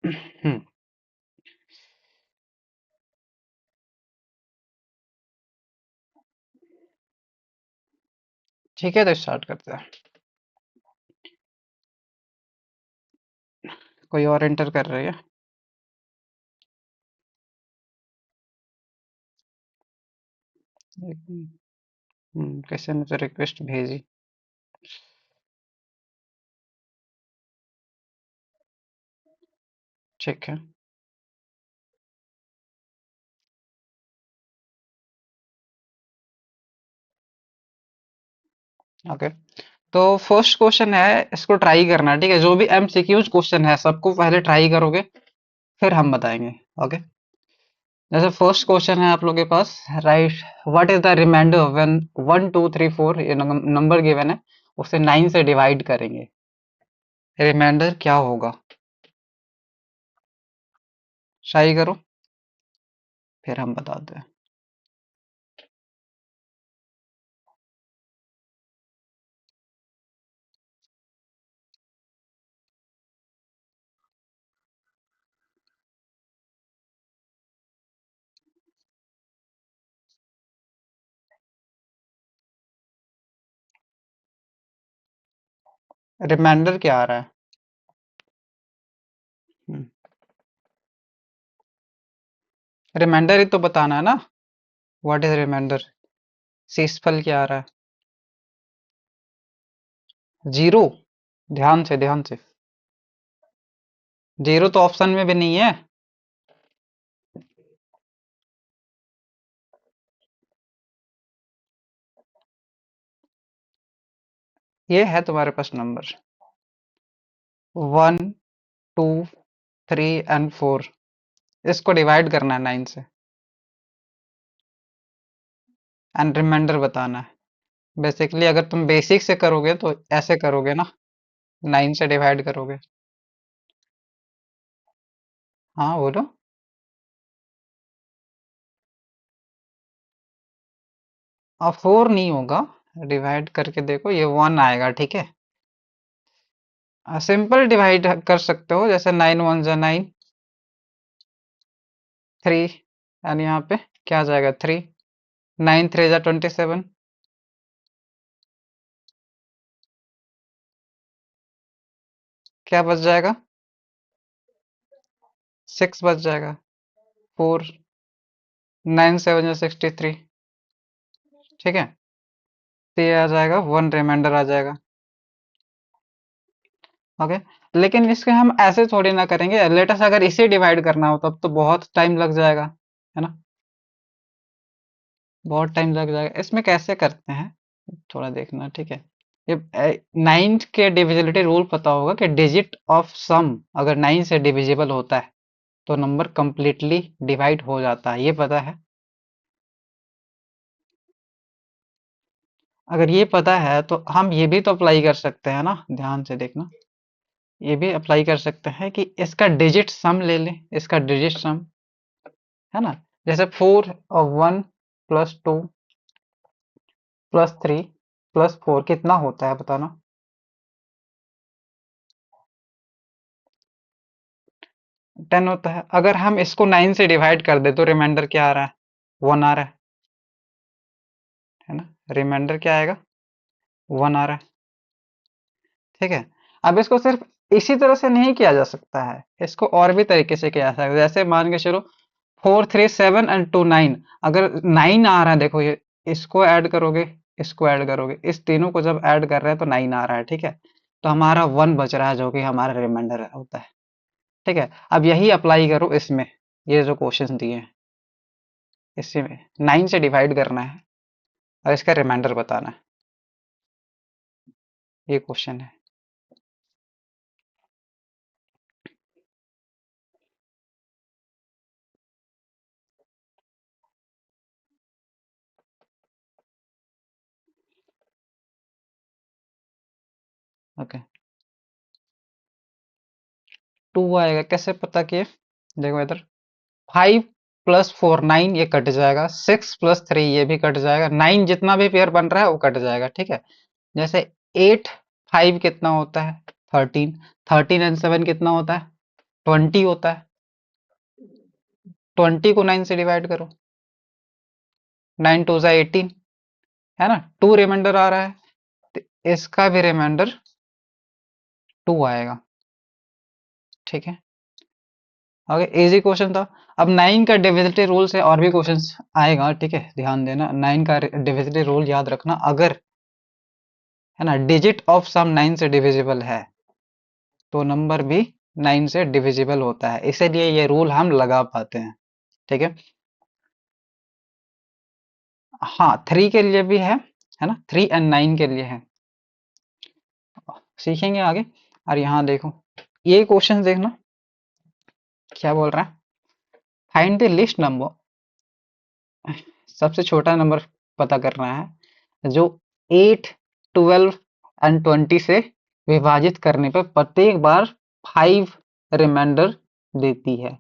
हम्म, ठीक है, तो स्टार्ट करते हैं। कोई और एंटर कर रही है? किसी ने तो रिक्वेस्ट भेजी। ठीक है। ओके, तो फर्स्ट क्वेश्चन है, इसको ट्राई करना है, ठीक है? जो भी एमसीक्यूज क्वेश्चन है सबको पहले ट्राई करोगे, फिर हम बताएंगे। ओके, जैसे फर्स्ट क्वेश्चन है आप लोगों के पास, right? What is the remainder when 1 2 3 4 ये नंबर गिवन है, उसे 9 से डिवाइड करेंगे, रिमाइंडर क्या होगा? ट्राई करो, फिर हम बताते हैं। रिमाइंडर क्या आ रहा है? रिमाइंडर ही तो बताना है ना। What is reminder? शेषफल क्या आ रहा है? जीरो। ध्यान से, ध्यान से। जीरो तो ऑप्शन में भी नहीं है। ये है तुम्हारे पास नंबर 1 2 3 एंड 4, इसको डिवाइड करना है 9 से, एंड रिमाइंडर बताना है। बेसिकली अगर तुम बेसिक से करोगे तो ऐसे करोगे ना, 9 से डिवाइड करोगे। हाँ बोलो। अब 4 नहीं होगा, डिवाइड करके देखो, ये 1 आएगा, ठीक है? सिंपल डिवाइड कर सकते हो, जैसे 9 1 9, 3, एंड यहाँ पे क्या आ जाएगा? 3। 9 3 27। क्या बच जाएगा? 6 बच जाएगा। 4। 9 7 63। ठीक है, तो ये आ जाएगा 1, रिमाइंडर आ जाएगा। ओके, लेकिन इसके हम ऐसे थोड़ी ना करेंगे, लेटस अगर इसे डिवाइड करना हो तब तो बहुत टाइम लग जाएगा, है ना? बहुत टाइम लग जाएगा। इसमें कैसे करते हैं, थोड़ा देखना, ठीक है? ये 9 के डिविजिबिलिटी रूल पता होगा कि डिजिट ऑफ सम अगर 9 से डिविजिबल होता है तो नंबर कंप्लीटली डिवाइड हो जाता है, ये पता है? अगर ये पता है तो हम ये भी तो अप्लाई कर सकते हैं ना, ध्यान से देखना। ये भी अप्लाई कर सकते हैं कि इसका डिजिट सम ले लें, इसका डिजिट सम, है ना? जैसे 4 और 1 +2 +3 +4 कितना होता है बताना? 10 होता है। अगर हम इसको 9 से डिवाइड कर दे तो रिमाइंडर क्या आ रहा है? 1 आ रहा है ना? रिमाइंडर क्या आएगा? 1 आ रहा है। ठीक है, अब इसको सिर्फ इसी तरह से नहीं किया जा सकता है, इसको और भी तरीके से किया जा सकता है। जैसे मान के चलो 4 3 7 एंड 2 9, अगर 9 आ रहा है, देखो ये, इसको ऐड करोगे, इसको ऐड करोगे, इस तीनों को जब ऐड कर रहे हैं तो 9 आ रहा है, ठीक है? तो हमारा 1 बच रहा है जो कि हमारा रिमाइंडर होता है। ठीक है, अब यही अप्लाई करो इसमें, ये जो क्वेश्चन दिए हैं इसी में 9 से डिवाइड करना है और इसका रिमाइंडर बताना है, ये क्वेश्चन है। ओके, 2 आएगा, कैसे पता किए? देखो इधर, 5 + 4 9, ये कट जाएगा। 6 + 3 ये भी कट जाएगा। 9 जितना भी पेयर बन रहा है वो कट जाएगा, ठीक है? जैसे 8 5 कितना होता है? 13। 13 एंड 7 कितना होता है? 20 होता है, 20 को 9 से डिवाइड करो, 9 टू ज़ा 18, है ना, 2 रिमाइंडर आ रहा है, तो इसका भी रिमाइंडर 2 आएगा। ठीक है, ओके, इजी क्वेश्चन था। अब 9 का डिविजिबिलिटी रूल से और भी क्वेश्चंस आएगा, ठीक है, ध्यान देना, 9 का डिविजिबिलिटी रूल याद रखना, अगर, है ना, डिजिट ऑफ सम 9 से डिविजिबल है तो नंबर भी 9 से डिविजिबल होता है, इसीलिए ये रूल हम लगा पाते हैं। ठीक है, हाँ, 3 के लिए भी है ना, 3 एंड 9 के लिए है, सीखेंगे आगे। और यहाँ देखो, ये क्वेश्चन देखना क्या बोल रहा है, फाइंड द लिस्ट नंबर, सबसे छोटा नंबर पता करना है जो 8, 12 एंड 20 से विभाजित करने पर प्रत्येक बार 5 रिमाइंडर देती है।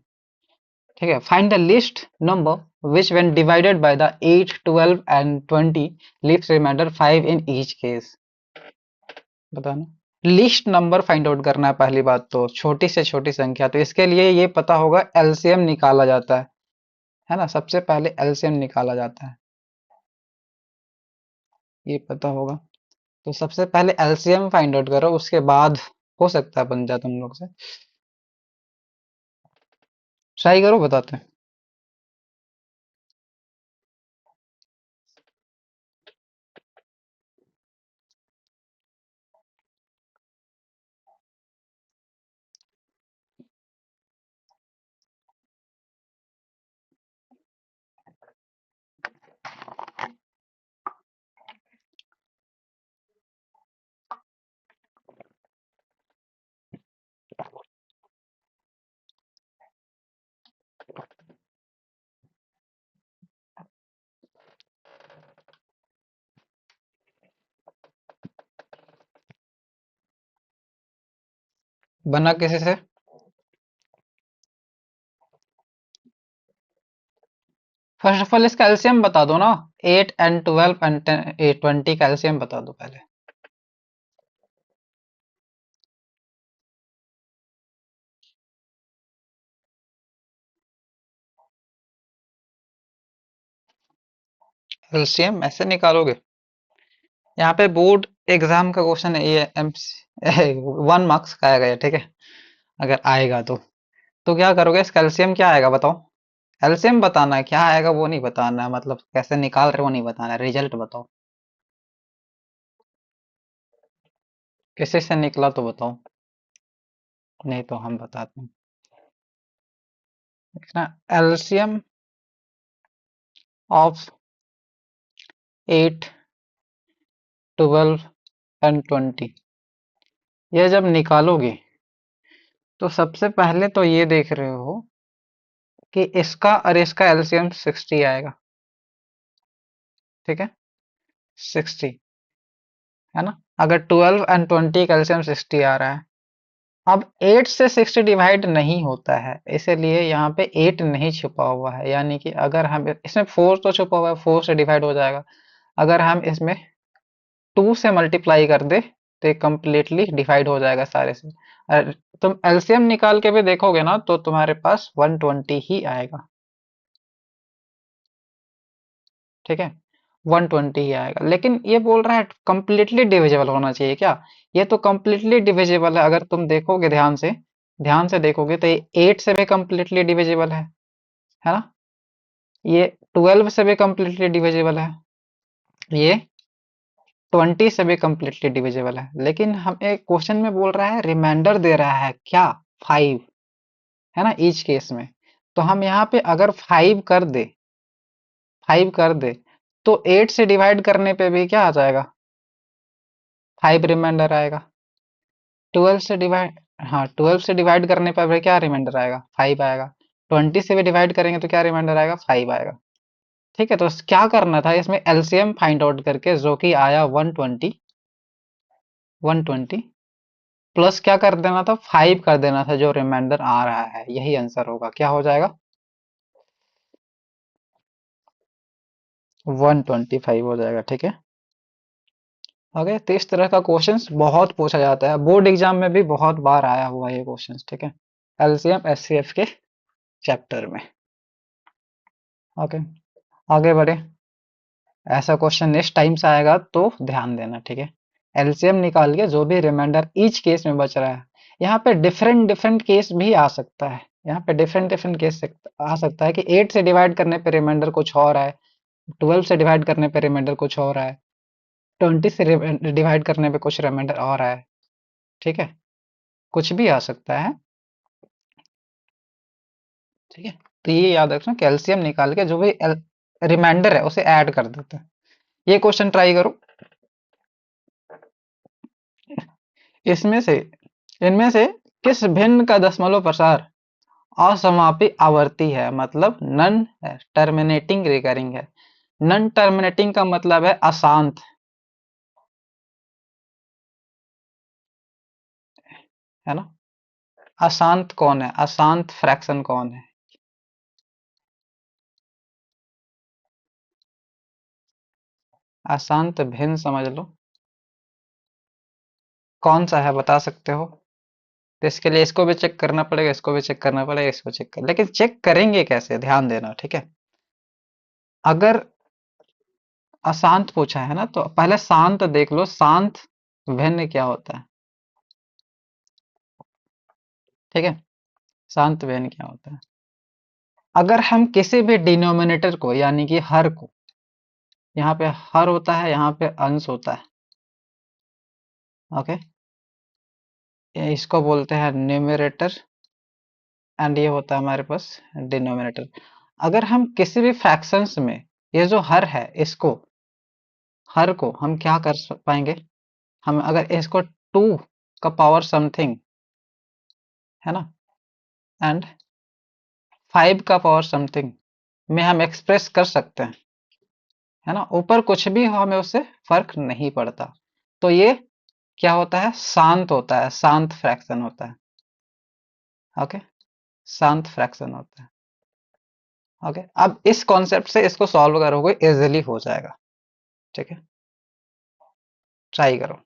ठीक है, find the least number which when divided by the 8, 12 and 20 leaves remainder 5 in each case. बताना, लिस्ट नंबर फाइंड आउट करना है पहली बात, तो छोटी से छोटी संख्या, तो इसके लिए ये पता होगा एलसीएम निकाला जाता है ना, सबसे पहले एलसीएम निकाला जाता है, ये पता होगा। तो सबसे पहले एलसीएम फाइंड आउट करो, उसके बाद हो सकता है बन जाए तुम लोग से, ट्राई करो, बताते हैं। बना किसी से, फर्स्ट ऑफ ऑल इसका एलसीएम बता दो ना, 8 एंड 12 एंड 20 का एलसीएम बता दो पहले। एलसीएम ऐसे निकालोगे, यहाँ पे बोर्ड एग्जाम का क्वेश्चन है, ये एम 1 मार्क्स का आएगा ये, ठीक है, अगर आएगा तो क्या करोगे, इसका एलसीएम क्या आएगा बताओ, एलसीएम बताना है, क्या आएगा वो नहीं बताना है, मतलब कैसे निकाल रहे हो वो नहीं बताना है, रिजल्ट बताओ, किसी से निकला तो बताओ, नहीं तो हम बताते हैं। देखना, एलसीएम ऑफ 8, 12 एंड 20, ये जब निकालोगे तो सबसे पहले तो ये देख रहे हो कि इसका और इसका एलसीएम 60 आएगा। ठीक है, 60, है ना, अगर 12 एंड 20 का एलसीएम 60 आ रहा है, अब 8 से 60 डिवाइड नहीं होता है, इसीलिए यहाँ पे 8 नहीं छुपा हुआ है, यानी कि अगर हम इसमें 4 तो छुपा हुआ है, 4 से डिवाइड हो जाएगा, अगर हम इसमें 2 से मल्टीप्लाई कर दे तो ये कंप्लीटली डिवाइड हो जाएगा सारे से, और तुम एलसीएम निकाल के भी देखोगे ना तो तुम्हारे पास 120 ही आएगा। ठीक है, 120 ही आएगा, लेकिन ये बोल रहा है कंप्लीटली डिविजिबल होना चाहिए क्या, ये तो कंप्लीटली डिविजिबल है, अगर तुम देखोगे ध्यान से देखोगे तो ये 8 से भी कंप्लीटली डिविजिबल है ना, ये 12 से भी कंप्लीटली डिविजिबल है, ये 20 से भी कंप्लीटली डिविजिबल है, लेकिन हमें क्वेश्चन में बोल रहा है, रिमाइंडर दे रहा है क्या, 5, है ना, ईच केस में, तो हम यहाँ पे अगर 5 कर दे तो 8 से डिवाइड करने पे भी क्या आ जाएगा, 5 रिमाइंडर आएगा, 12 से डिवाइड, हाँ, 12 से डिवाइड करने पर भी क्या रिमाइंडर आएगा, 5 आएगा, 20 से भी डिवाइड करेंगे तो क्या रिमाइंडर आएगा, 5 आएगा। ठीक है, तो क्या करना था इसमें, एलसीएम फाइंड आउट करके जो कि आया 120 प्लस क्या कर देना था, 5 कर देना था, जो रिमाइंडर आ रहा है, यही आंसर होगा, क्या हो जाएगा, 125 हो जाएगा। ठीक है, ओके, तो इस तरह का क्वेश्चंस बहुत पूछा जाता है, बोर्ड एग्जाम में भी बहुत बार आया हुआ है ये क्वेश्चंस। ठीक है, एलसीएम एचसीएफ के चैप्टर में। ओके, आगे बढ़े। ऐसा क्वेश्चन नेक्स्ट टाइम से आएगा तो ध्यान देना, ठीक है। एलसीएम निकाल के जो भी रिमाइंडर ईच केस में बच रहा है, यहाँ पे डिफरेंट डिफरेंट केस भी आ सकता है। यहाँ पे डिफरेंट डिफरेंट केस आ सकता है कि 8 से डिवाइड करने पे रिमाइंडर कुछ और है, 12 से डिवाइड करने पे रिमाइंडर कुछ और है, 20 से डिवाइड करने पे कुछ रिमाइंडर और है, ठीक है। कुछ भी आ सकता है, ठीक है। तो ये याद रखना, कैल्शियम निकाल के जो भी रिमाइंडर है उसे ऐड कर देते हैं। ये क्वेश्चन ट्राई करो। इसमें से इनमें से किस भिन्न का दशमलव प्रसार असमापी आवर्ती है, मतलब नन टर्मिनेटिंग रिकरिंग है। नन टर्मिनेटिंग का मतलब है अशांत, है ना। अशांत कौन है, अशांत फ्रैक्शन कौन है? अशांत भिन्न समझ लो, कौन सा है बता सकते हो? तो इसके लिए इसको भी चेक करना पड़ेगा, इसको भी चेक करना पड़ेगा, इसको चेक कर, लेकिन चेक करेंगे कैसे, ध्यान देना, ठीक है। अगर अशांत पूछा है ना, तो पहले शांत देख लो, शांत भिन्न क्या होता है, ठीक है। शांत भिन्न क्या होता है? अगर हम किसी भी डिनोमिनेटर को, यानी कि हर को, यहाँ पे हर होता है, यहाँ पे अंश होता है, ओके, इसको बोलते हैं न्यूमरेटर, एंड ये होता है हमारे पास डिनोमिनेटर। अगर हम किसी भी फ्रैक्शंस में ये जो हर है, इसको, हर को हम क्या कर पाएंगे, हम अगर इसको 2 का पावर समथिंग, है ना, एंड 5 का पावर समथिंग में हम एक्सप्रेस कर सकते हैं, है ना, ऊपर कुछ भी हो हमें उससे फर्क नहीं पड़ता। तो ये क्या होता है, शांत होता है, शांत फ्रैक्शन होता है, ओके, शांत फ्रैक्शन होता है, ओके। अब इस कॉन्सेप्ट से इसको सॉल्व करोगे इजीली हो जाएगा, ठीक है। ट्राई करो,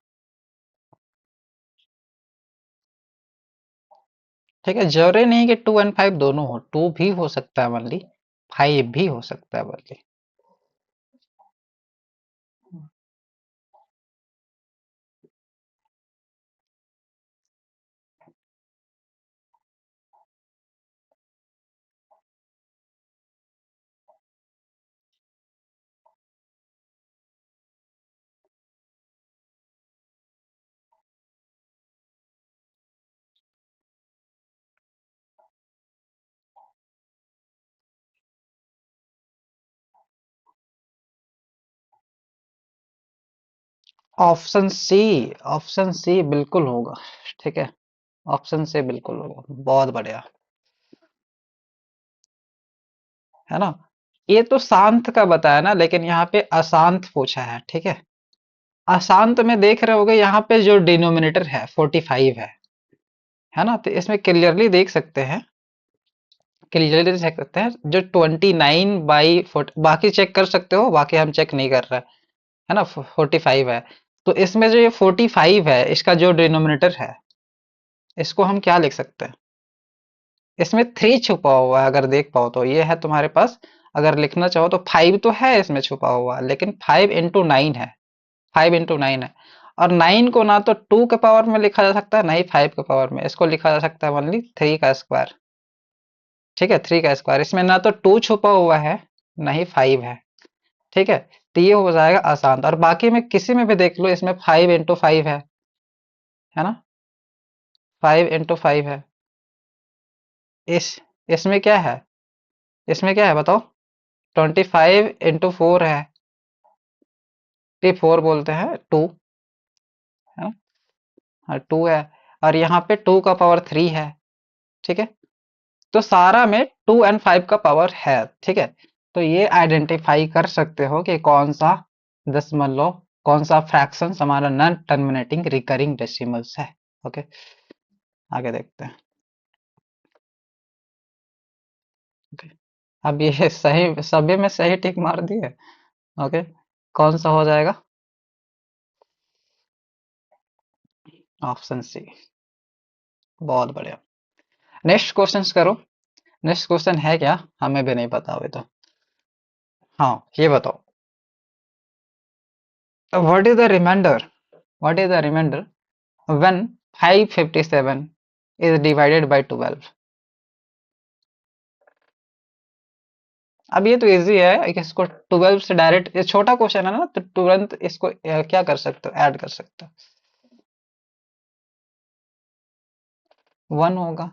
ठीक है। जरूरी नहीं कि 2 एंड 5 दोनों हो, 2 भी हो सकता है वनली, 5 भी हो सकता है only. Option C, option C बिल्कुल होगा, ठीक है। ऑप्शन सी बिल्कुल होगा, बहुत बढ़िया, है ना। ये तो शांत का बताया ना, लेकिन यहाँ पे अशांत पूछा है, ठीक है। अशांत में देख रहे होगे, यहाँ पे जो डिनोमिनेटर है 45 है ना, तो इसमें क्लियरली देख सकते हैं, क्लियरली देख सकते हैं जो 29/4, बाकी चेक कर सकते हो, बाकी हम चेक नहीं कर रहे, है ना, 45 है। तो इसमें जो ये 45 है, इसका जो डिनोमिनेटर है, इसको हम क्या लिख सकते हैं, इसमें 3 छुपा हुआ है, अगर देख पाओ तो ये है तुम्हारे पास। अगर लिखना चाहो तो 5 तो है इसमें छुपा हुआ, लेकिन 5 into 9 है, 5 into 9 है। और 9 को ना तो 2 के पावर में लिखा जा सकता है, ना ही 5 के पावर में, इसको लिखा जा सकता है ओनली 3 का स्क्वायर, ठीक है, 3 का स्क्वायर। इसमें ना तो 2 छुपा हुआ है, ना ही 5 है, ठीक है। तो ये हो जाएगा आसान, और बाकी में किसी में भी देख लो, इसमें 5 into 5 है ना, 5 into 5 है। इस इसमें क्या है, इसमें क्या है बताओ, 25 into 4 है, 4 बोलते हैं 2, है ना, हाँ 2 है। और यहाँ पे 2 का पावर 3 है, ठीक है। तो सारा में 2 एंड 5 का पावर है, ठीक है। तो ये आइडेंटिफाई कर सकते हो कि कौन सा दशमलव, कौन सा फ्रैक्शन हमारा नॉन टर्मिनेटिंग रिकरिंग डेसिमल्स है, ओके। आगे देखते हैं, ओके। अब ये सही, सभी में सही टिक मार दिए, ओके। कौन सा हो जाएगा, ऑप्शन सी, बहुत बढ़िया। नेक्स्ट क्वेश्चन करो। नेक्स्ट क्वेश्चन है क्या, हमें भी नहीं पता अभी तो। हाँ, ये बताओ। What is the remainder, what is the remainder when 557 is divided by 12? अब ये तो इजी है कि इसको 12 से डायरेक्ट, ये छोटा क्वेश्चन है ना, तो तुरंत इसको क्या कर सकते हो, ऐड कर सकते हो, 1 होगा।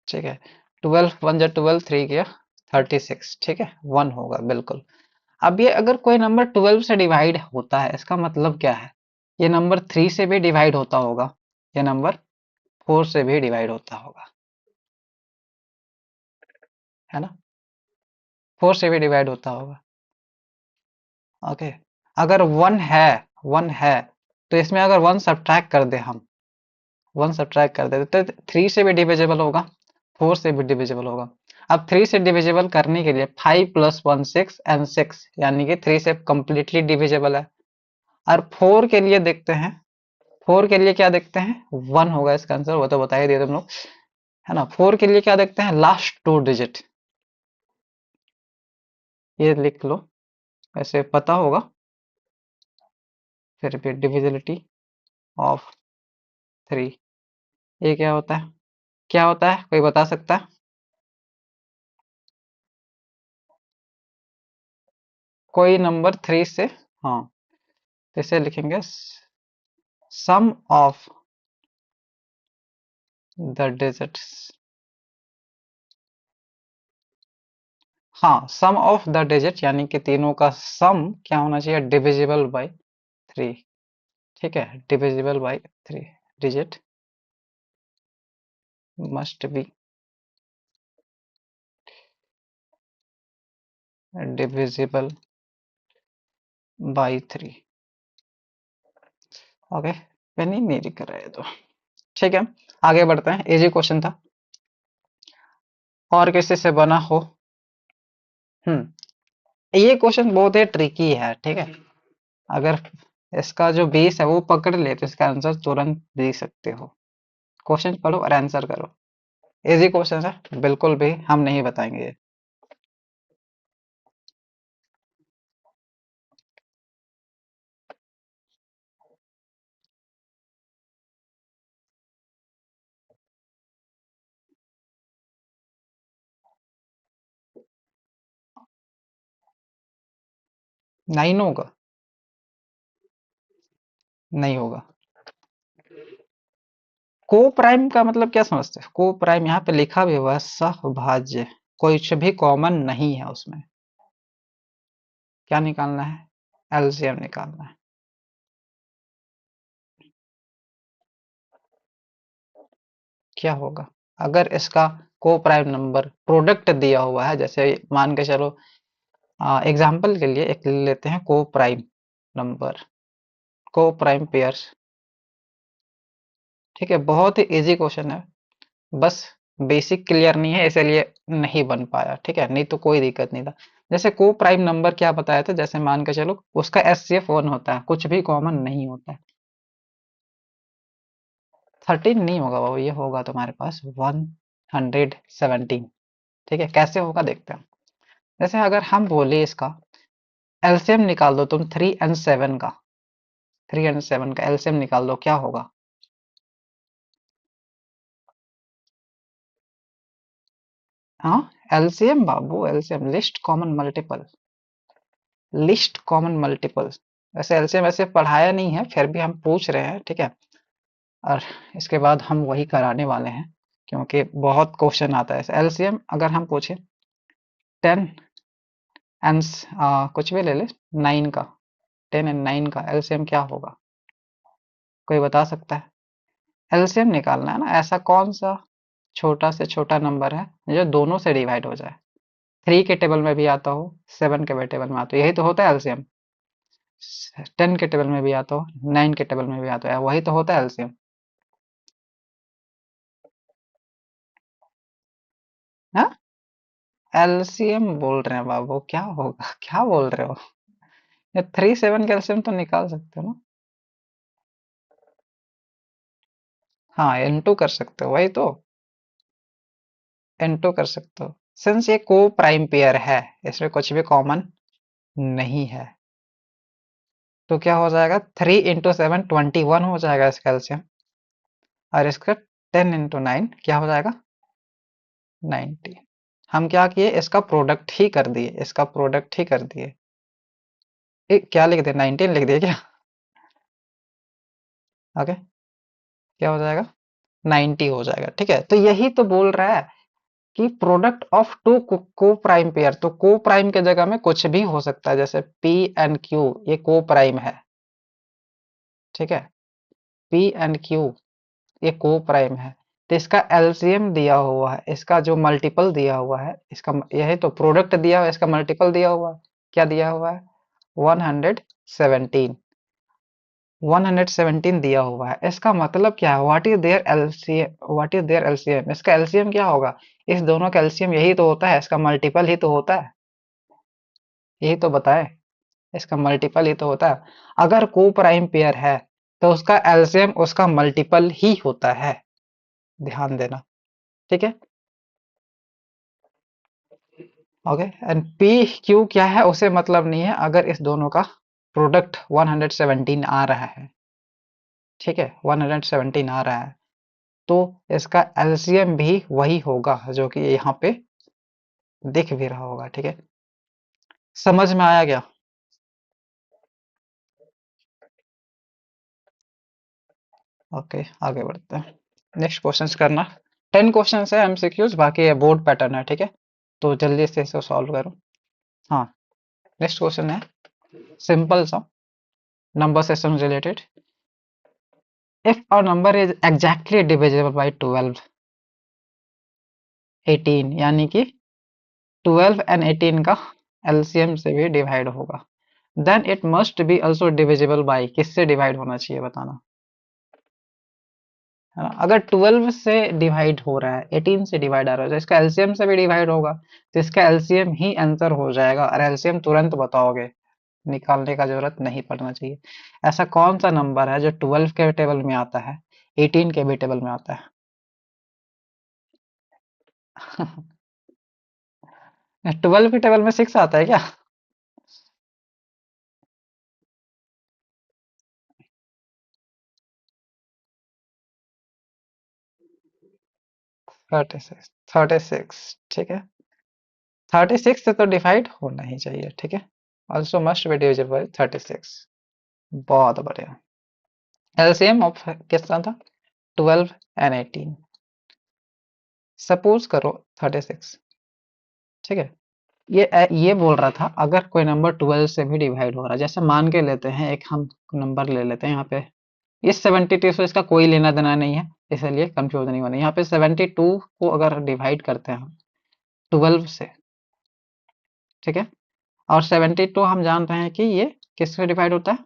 ठीक है, 12 1 जा 12, 3 किया 36, ठीक है, 1 होगा बिल्कुल। अब ये अगर कोई नंबर 12 से डिवाइड होता है, इसका मतलब क्या है, ये नंबर 3 से भी डिवाइड होता होगा, ये नंबर 4 से भी डिवाइड होता होगा, है ना, 4 से भी डिवाइड होता होगा। ओके, अगर 1 है, 1 है, तो इसमें अगर 1 सब्ट्रैक्ट कर दे हम, 1 सब्ट्रैक्ट कर दे तो 3 से भी डिविजिबल होगा, 4 से भी डिविजिबल होगा। अब 3 से डिविजिबल करने के लिए 5 प्लस 1 6 एंड 6, यानी कि 3 से कंप्लीटली डिविजिबल है। और 4 के लिए देखते हैं, 4 के लिए क्या देखते हैं, 1 होगा इसका आंसर, वो तो बता ही दिए तुम लोग, है ना। 4 के लिए क्या देखते हैं, लास्ट 2 डिजिट, ये लिख लो, ऐसे पता होगा। फिर भी डिविजिबिलिटी ऑफ 3, ये क्या होता है, क्या होता है, कोई बता सकता है? कोई नंबर 3 से, हाँ, तो इसे लिखेंगे सम ऑफ द डिजिट्स। हाँ, सम ऑफ द डिजिट, यानी कि तीनों का सम क्या होना चाहिए, डिविजिबल बाय 3। ठीक है, divisible by 3 digit must be divisible by 3। Okay, pen ही नहीं दिख रहा है तो ठीक है, आगे बढ़ते हैं, इजी क्वेश्चन था, और किसी से बना हो। ये क्वेश्चन बहुत ही ट्रिकी है, ठीक है, अगर इसका जो बेस है वो पकड़ ले तो इसका आंसर तुरंत दे सकते हो। क्वेश्चन पढ़ो और आंसर करो, इजी क्वेश्चन है, बिल्कुल भी हम नहीं बताएंगे ये। नाइन होगा, नहीं होगा। को प्राइम का मतलब क्या समझते हो, को प्राइम यहाँ पे लिखा भी हुआ है सहभाज्य, कुछ भी कॉमन नहीं है उसमें, क्या निकालना है, एलसीएम निकालना है। क्या होगा, अगर इसका को प्राइम नंबर प्रोडक्ट दिया हुआ है, जैसे मान के चलो, एग्जाम्पल के लिए एक ले लेते हैं को प्राइम नंबर, को प्राइम पेयर्स, ठीक है, बहुत ही इजी क्वेश्चन है, बस बेसिक क्लियर नहीं है इसलिए नहीं बन पाया, ठीक है, नहीं तो कोई दिक्कत नहीं था। जैसे को प्राइम नंबर क्या बताया था, जैसे मान के चलो उसका एचसीएफ 1 होता है, कुछ भी कॉमन नहीं होता है। 13 नहीं होगा बाबू, ये होगा तुम्हारे पास 117। ठीक है, कैसे होगा देखते हैं। जैसे अगर हम बोले इसका एलसीएम निकाल दो तुम, 3 एंड 7 का, 3 एंड 7 का एलसीएम निकाल दो, क्या होगा। हाँ, एलसीएम बाबू, LCM least common multiple, least common multiple. वैसे एलसीएम ऐसे पढ़ाया नहीं है, फिर भी हम पूछ रहे हैं, ठीक है, और इसके बाद हम वही कराने वाले हैं, क्योंकि बहुत क्वेश्चन आता है एलसीएम, अगर हम पूछे 10 एंड कुछ भी ले ले 9 का, 10 एंड 9 का एलसीएम क्या होगा, कोई बता सकता है। एलसीएम निकालना है ना, ऐसा कौन सा छोटा से छोटा नंबर है जो दोनों से डिवाइड हो जाए, 3 के टेबल में भी आता हो, 7 के टेबल में आता हो, यही तो होता है एलसीएम। 10 के टेबल में भी आता हो, 9 के टेबल में भी आता है, वही तो होता है एलसीएम। हाँ, एलसीएम बोल रहे हैं बाबू, क्या होगा, क्या बोल रहे हो, ये 3 7 का एलसीएम तो निकाल सकते हो ना। हाँ, इनटू कर सकते हो, वही तो। इनटू कर सकते हो, सिंस ये को प्राइम पेयर है, इसमें कुछ भी कॉमन नहीं है, तो क्या हो जाएगा, 3 इंटू 7 21 हो जाएगा इसका एलसीएम। और इसका 10 इंटू 9 क्या हो जाएगा, 90। हम क्या किए, इसका प्रोडक्ट ही कर दिए, इसका प्रोडक्ट ही कर दिए। क्या लिख दिए, 19 लिख दिए क्या? ओके, क्या हो जाएगा, 90 हो जाएगा। ठीक है, तो यही तो बोल रहा है कि प्रोडक्ट ऑफ टू को प्राइम पेयर, तो को प्राइम के जगह में कुछ भी हो सकता है, जैसे पी एंड क्यू, ये को प्राइम है। ठीक है, पी एंड क्यू ये को प्राइम है, तो इसका एलसीएम दिया हुआ है, इसका जो मल्टीपल दिया हुआ है, इसका यही तो प्रोडक्ट दिया हुआ है, इसका मल्टीपल दिया हुआ है। क्या दिया हुआ है, 117। 117 दिया हुआ है, इसका मतलब क्या है, what is their LCM, what is their LCM, इसका एलसीएम क्या होगा, इस दोनों का एलसीएम यही तो होता है, इसका मल्टीपल ही तो होता है, यही तो बताए, इसका मल्टीपल ही तो होता है। अगर को प्राइम पेयर है तो उसका एलसीएम उसका मल्टीपल ही होता है, ध्यान देना। ठीक है, ओके, एंड पी क्यू क्या है उसे मतलब नहीं है, अगर इस दोनों का प्रोडक्ट 117 आ रहा है, ठीक है, 117 आ रहा है, तो इसका एलसीएम भी वही होगा जो कि यहाँ पे दिख भी रहा होगा। ठीक है, समझ में आया क्या? ओके, आगे बढ़ते हैं, नेक्स्ट क्वेश्चन करना। 10 क्वेश्चन है एमसीक्यूज, बाकी ये बोर्ड पैटर्न है। ठीक है, तो जल्दी से इसे सॉल्व करो। हाँ, नेक्स्ट क्वेश्चन है सिंपल सा, number system related. If a number is exactly divisible by 12, 18, यानी कि 12 एंड 18 का एलसीएम से भी डिवाइड होगा, then it must be also divisible by, किससे डिवाइड होना चाहिए बताना, है ना? अगर 12 से डिवाइड हो रहा है, 18 से डिवाइड आ रहा है, तो इसका एलसीएम से भी डिवाइड होगा, तो इसका एलसीएम ही आंसर हो जाएगा, और एलसीएम तुरंत बताओगे, निकालने का जरूरत नहीं पड़ना चाहिए। ऐसा कौन सा नंबर है जो 12 के टेबल में आता है, 18 के भी टेबल में आता है? 12 के टेबल में 6 आता है क्या? 36, 36, ठीक है, 36 से तो डिवाइड होना ही चाहिए। ठीक है, also must be divisible bye 36। बहुत बढ़िया, एलसीएम ऑफ कितना था, 12 एंड 18, सपोज करो 36। ठीक है, ये बोल रहा था अगर कोई नंबर 12 से भी डिवाइड हो रहा है, जैसे मान के लेते हैं, एक हम नंबर ले लेते हैं यहाँ पे, इस 72 से इसका कोई लेना देना नहीं है, इसलिए कंफ्यूज नहीं होना। यहाँ पे 72 को अगर डिवाइड करते हैं हम 12 से, ठीक है, और 72 हम जान रहे हैं कि ये किससे डिवाइड होता है,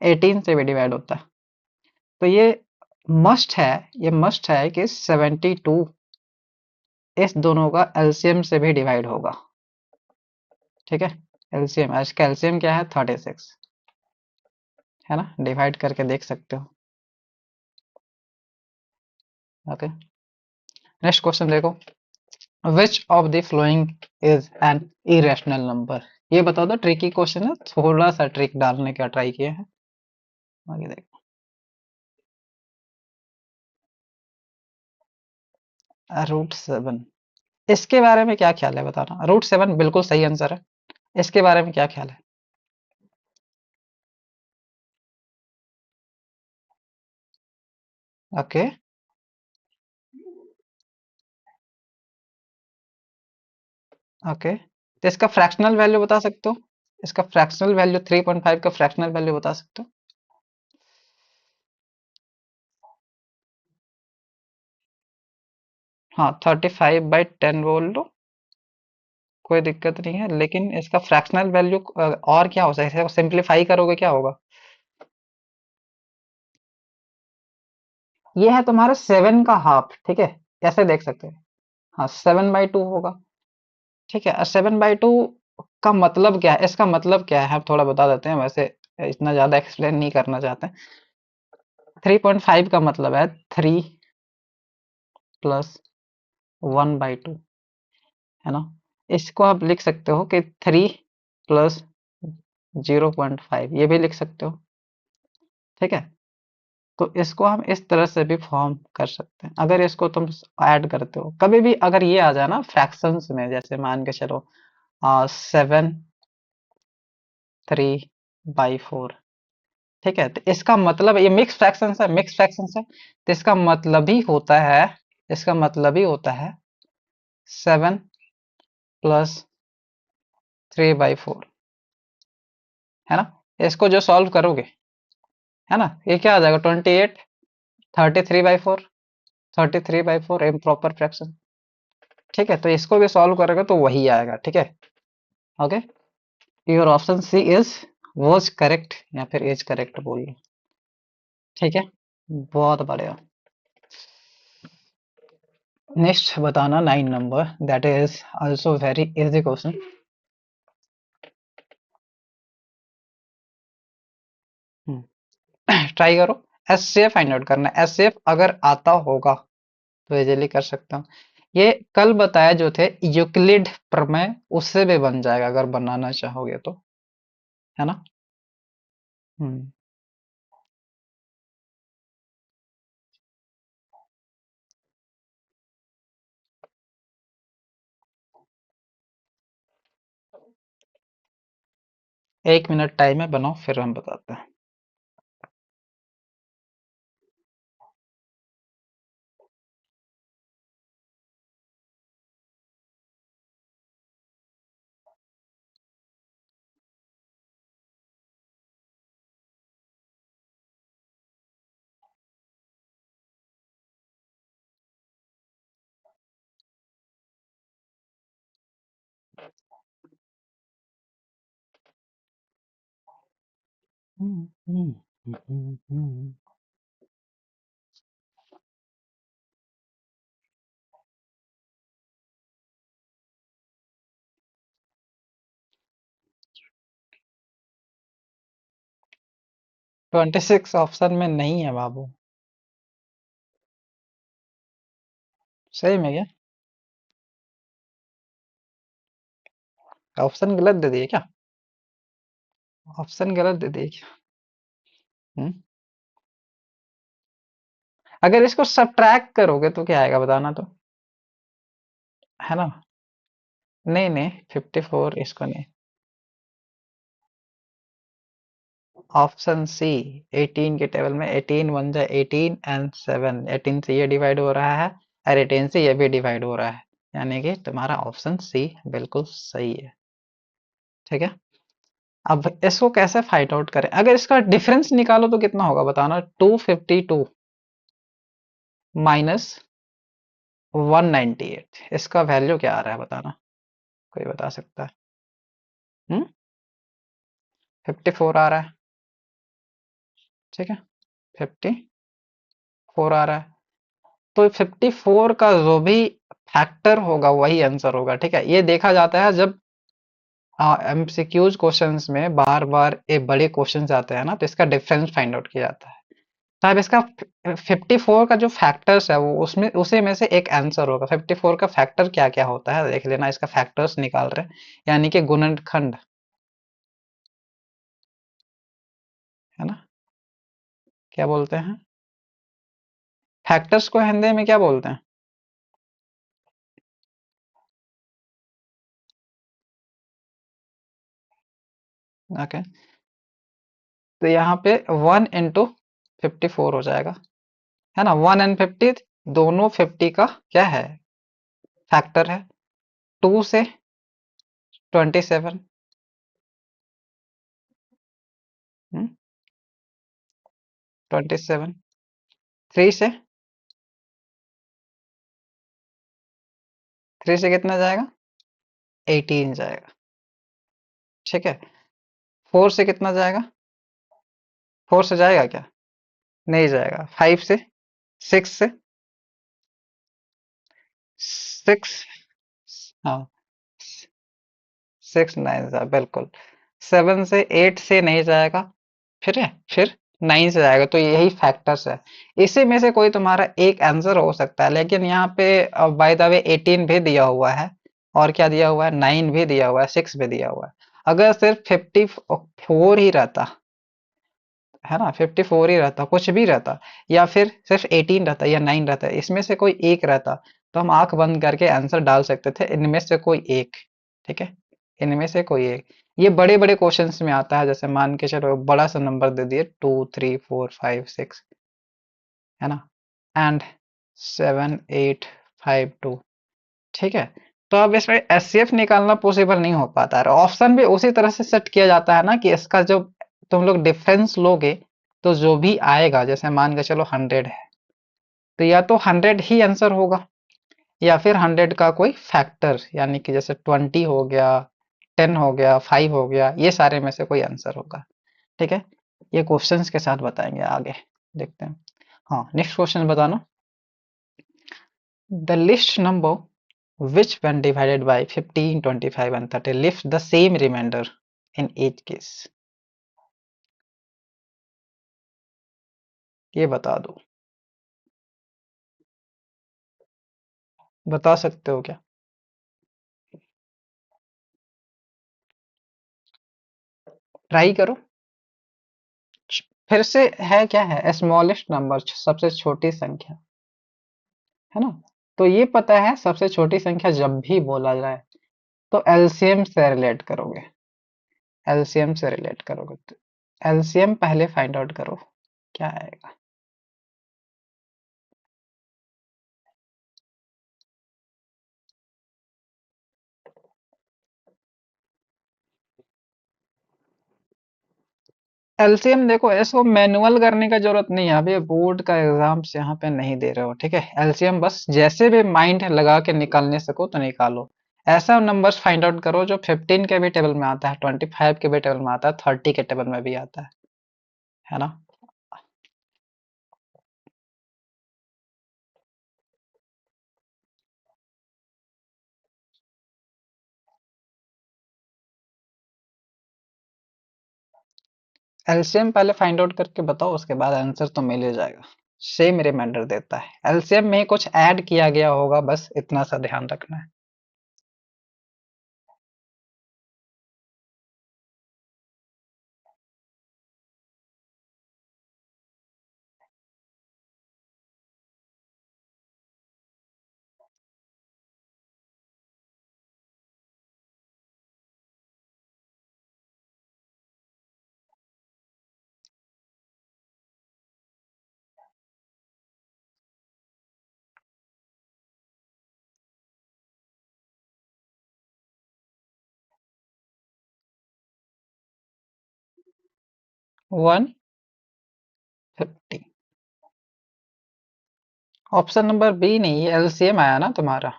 18 से भी डिवाइड होता है, तो ये मस्ट है, ये मस्ट है कि 72 इस दोनों का एलसीएम से भी डिवाइड होगा। ठीक है, एलसीएम, इसका एलसीएम क्या है, 36, है ना, डिवाइड करके देख सकते हो। ओके, नेक्स्ट क्वेश्चन देखो, which of the following is an irrational number, ये बताओ। तो ट्रिकी क्वेश्चन है, थोड़ा सा ट्रिक डालने का ट्राई किए हैं। आगे देखो, √7, इसके बारे में क्या ख्याल है बताना, √7 बिल्कुल सही आंसर है, इसके बारे में क्या ख्याल है? ओके, ओके, तो इसका फ्रैक्शनल वैल्यू बता सकते हो, इसका फ्रैक्शनल वैल्यू 3.5 का फ्रैक्शनल वैल्यू बता सकते हो? हाँ, 35/10 बोल लो, कोई दिक्कत नहीं है, लेकिन इसका फ्रैक्शनल वैल्यू और क्या हो सकता है, सिंप्लीफाई करोगे क्या होगा? ये है तुम्हारा 7 का हाफ, ठीक है, ऐसे देख सकते हैं। हाँ, 7/2 होगा। ठीक है, और 7/2 का मतलब क्या है, इसका मतलब क्या है, हम थोड़ा बता देते हैं, वैसे इतना ज्यादा एक्सप्लेन नहीं करना चाहते हैं। 3.5 का मतलब है 3 प्लस 1/2, है ना। इसको आप लिख सकते हो कि 3 प्लस 0.5, ये भी लिख सकते हो, ठीक है। तो इसको हम इस तरह से भी फॉर्म कर सकते हैं। अगर इसको तुम ऐड करते हो, कभी भी अगर ये आ जाए ना फ्रैक्शंस में, जैसे मान के चलो 7/3/4, ठीक है, तो इसका मतलब ये मिक्स फ्रैक्शंस है, मिक्स फ्रैक्शंस है, तो इसका मतलब ही होता है 7+3/4, है ना। इसको जो सॉल्व करोगे, है ना, ये क्या आ जाएगा, 28, 33/4, 33/4 इम्प्रॉपर फ्रैक्शन, ठीक है। तो इसको भी सॉल्व करोगे तो वही आएगा, ठीक है। Okay, your option C is was correct, या फिर इज करेक्ट बोल लो, ठीक है। बहुत बढ़िया। नेक्स्ट बताना 9 number, that is also very easy question. Try करो। एचसीएफ फाइंड आउट करना है। एचसीएफ अगर आता होगा तो इजीली कर सकता हूँ। ये कल बताया जो थे यूक्लिड प्रमेय, उससे भी बन जाएगा अगर बनाना चाहोगे तो, है ना। हम्म 1 मिनट टाइम है, बनाओ फिर हम बताते हैं। 26 ऑप्शन में नहीं है बाबू। सही में क्या? ऑप्शन गलत दे दिए क्या? ऑप्शन गलत दे दिए क्या? हम्म? अगर इसको सब्ट्रैक्ट करोगे तो क्या आएगा बताना तो, है ना। नहीं नहीं, 54 इसको नहीं। ऑप्शन सी, 18 के टेबल में 18 1 जा 18 एंड 7, 18 से ये डिवाइड हो रहा है और 18 से ये भी डिवाइड हो रहा है, यानी कि तुम्हारा ऑप्शन सी बिल्कुल सही है, ठीक है। अब इसको कैसे फाइंड आउट करें, अगर इसका डिफरेंस निकालो तो कितना होगा बताना, 252 माइनस 198, इसका वैल्यू क्या आ रहा है बताना, कोई बता सकता है? 54 आ रहा है, ठीक है, 54 आ रहा है। तो 54 का जो भी फैक्टर होगा वही आंसर होगा, ठीक है। ये देखा जाता है जब एमसीक्यूज क्वेश्चंस में बार बार ये बड़े क्वेश्चंस आते हैं ना, तो इसका डिफरेंस फाइंड आउट किया जाता है। तो अब इसका 54 का जो फैक्टर्स है वो उसमें उसी में से एक आंसर होगा। 54 का फैक्टर क्या क्या होता है देख लेना, इसका फैक्टर्स निकाल रहे हैं, यानी कि गुणनखंड, है ना। क्या बोलते हैं फैक्टर्स को हिंदी में, क्या बोलते हैं? ओके, तो यहाँ पे 1 into 54 हो जाएगा, है ना। 1 and 50 दोनों 50 का क्या है, फैक्टर है। 2 से 27, 27, 3 से, 3 से कितना जाएगा, 18 जाएगा, ठीक है। 4 से कितना जाएगा, 4 से जाएगा क्या, नहीं जाएगा। 5 से, 6 से, 6, हाँ, 6 9 जा बिल्कुल। 7 से 8 से नहीं जाएगा, फिर है फिर 9 से जाएगा, तो यही फैक्टर्स है। इसी में से कोई तुम्हारा एक आंसर हो सकता है, लेकिन यहाँ पे बाय द वे 18 भी दिया हुआ है, और क्या दिया हुआ है, 9 भी दिया हुआ है, 6 भी दिया हुआ है। अगर सिर्फ 54 ही रहता है ना, 54 ही रहता, कुछ भी रहता, या फिर सिर्फ 18 रहता या 9 रहता, इसमें से कोई एक रहता, तो हम आंख बंद करके आंसर डाल सकते थे, इनमें से कोई एक। ठीक है, इनमें से कोई एक। ये बड़े बड़े क्वेश्चंस में आता है, जैसे मान के चलो बड़ा सा नंबर दे दिए 2 3 4 5 6, है ना, एंड 7 8 5 2। ठीक है, तो अब इसमें एचसीएफ निकालना पॉसिबल नहीं हो पाता है। ऑप्शन भी उसी तरह से सेट किया जाता है ना, कि इसका जो तुम लोग डिफरेंस लोगे, तो जो भी आएगा, जैसे मान के चलो 100 है, तो या तो 100 ही आंसर होगा, या फिर 100 का कोई फैक्टर, यानी कि जैसे 20 हो गया, 10 हो गया, 5 हो गया, ये सारे में से कोई आंसर होगा। ठीक है, ये क्वेश्चंस के साथ बताएंगे आगे, देखते हैं। हाँ, नेक्स्ट क्वेश्चन बताना। The least number which when divided by 15, 25 and 30 leaves the same remainder in each case। ये बता दो, बता सकते हो क्या? ट्राई करो। फिर से है, क्या है, स्मॉलेस्ट नंबर, सबसे छोटी संख्या, है ना। तो ये पता है, सबसे छोटी संख्या जब भी बोला जाए तो एलसीएम से रिलेट करोगे, एलसीएम से रिलेट करोगे, तो एलसीएम पहले फाइंड आउट करो क्या आएगा। एलसीएम देखो, इसको मैनुअल करने का जरूरत नहीं है, अभी बोर्ड का एग्जाम्स यहाँ पे नहीं दे रहे हो। ठीक है, एलसीएम बस जैसे भी माइंड लगा के निकालने सको तो निकालो। ऐसा नंबर्स फाइंड आउट करो जो 15 के भी टेबल में आता है, 25 के भी टेबल में आता है, 30 के टेबल में भी आता है ना। एलसीएम पहले फाइंड आउट करके बताओ, उसके बाद आंसर तो मिल ही जाएगा। सेम रिमाइंडर देता है, एलसीएम में ही कुछ ऐड किया गया होगा, बस इतना सा ध्यान रखना है। 150। ऑप्शन नंबर बी नहीं, ये एलसीएम आया ना तुम्हारा।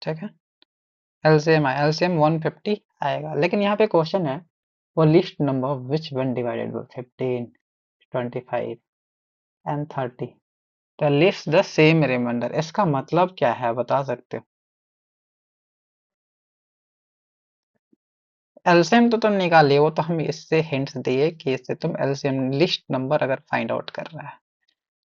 ठीक है, एलसीएम आया, एलसीएम 150 आएगा, लेकिन यहाँ पे क्वेश्चन है, वो least number which when divided by 15, 25 and 30 the least the same remainder, इसका मतलब क्या है, बता सकते हो? एलसीएम तो तुम निकालिए, वो तो हम इससे हिंट्स दिए कि इससे तुम एलसीएम लिस्ट नंबर अगर फाइंड आउट कर रहा है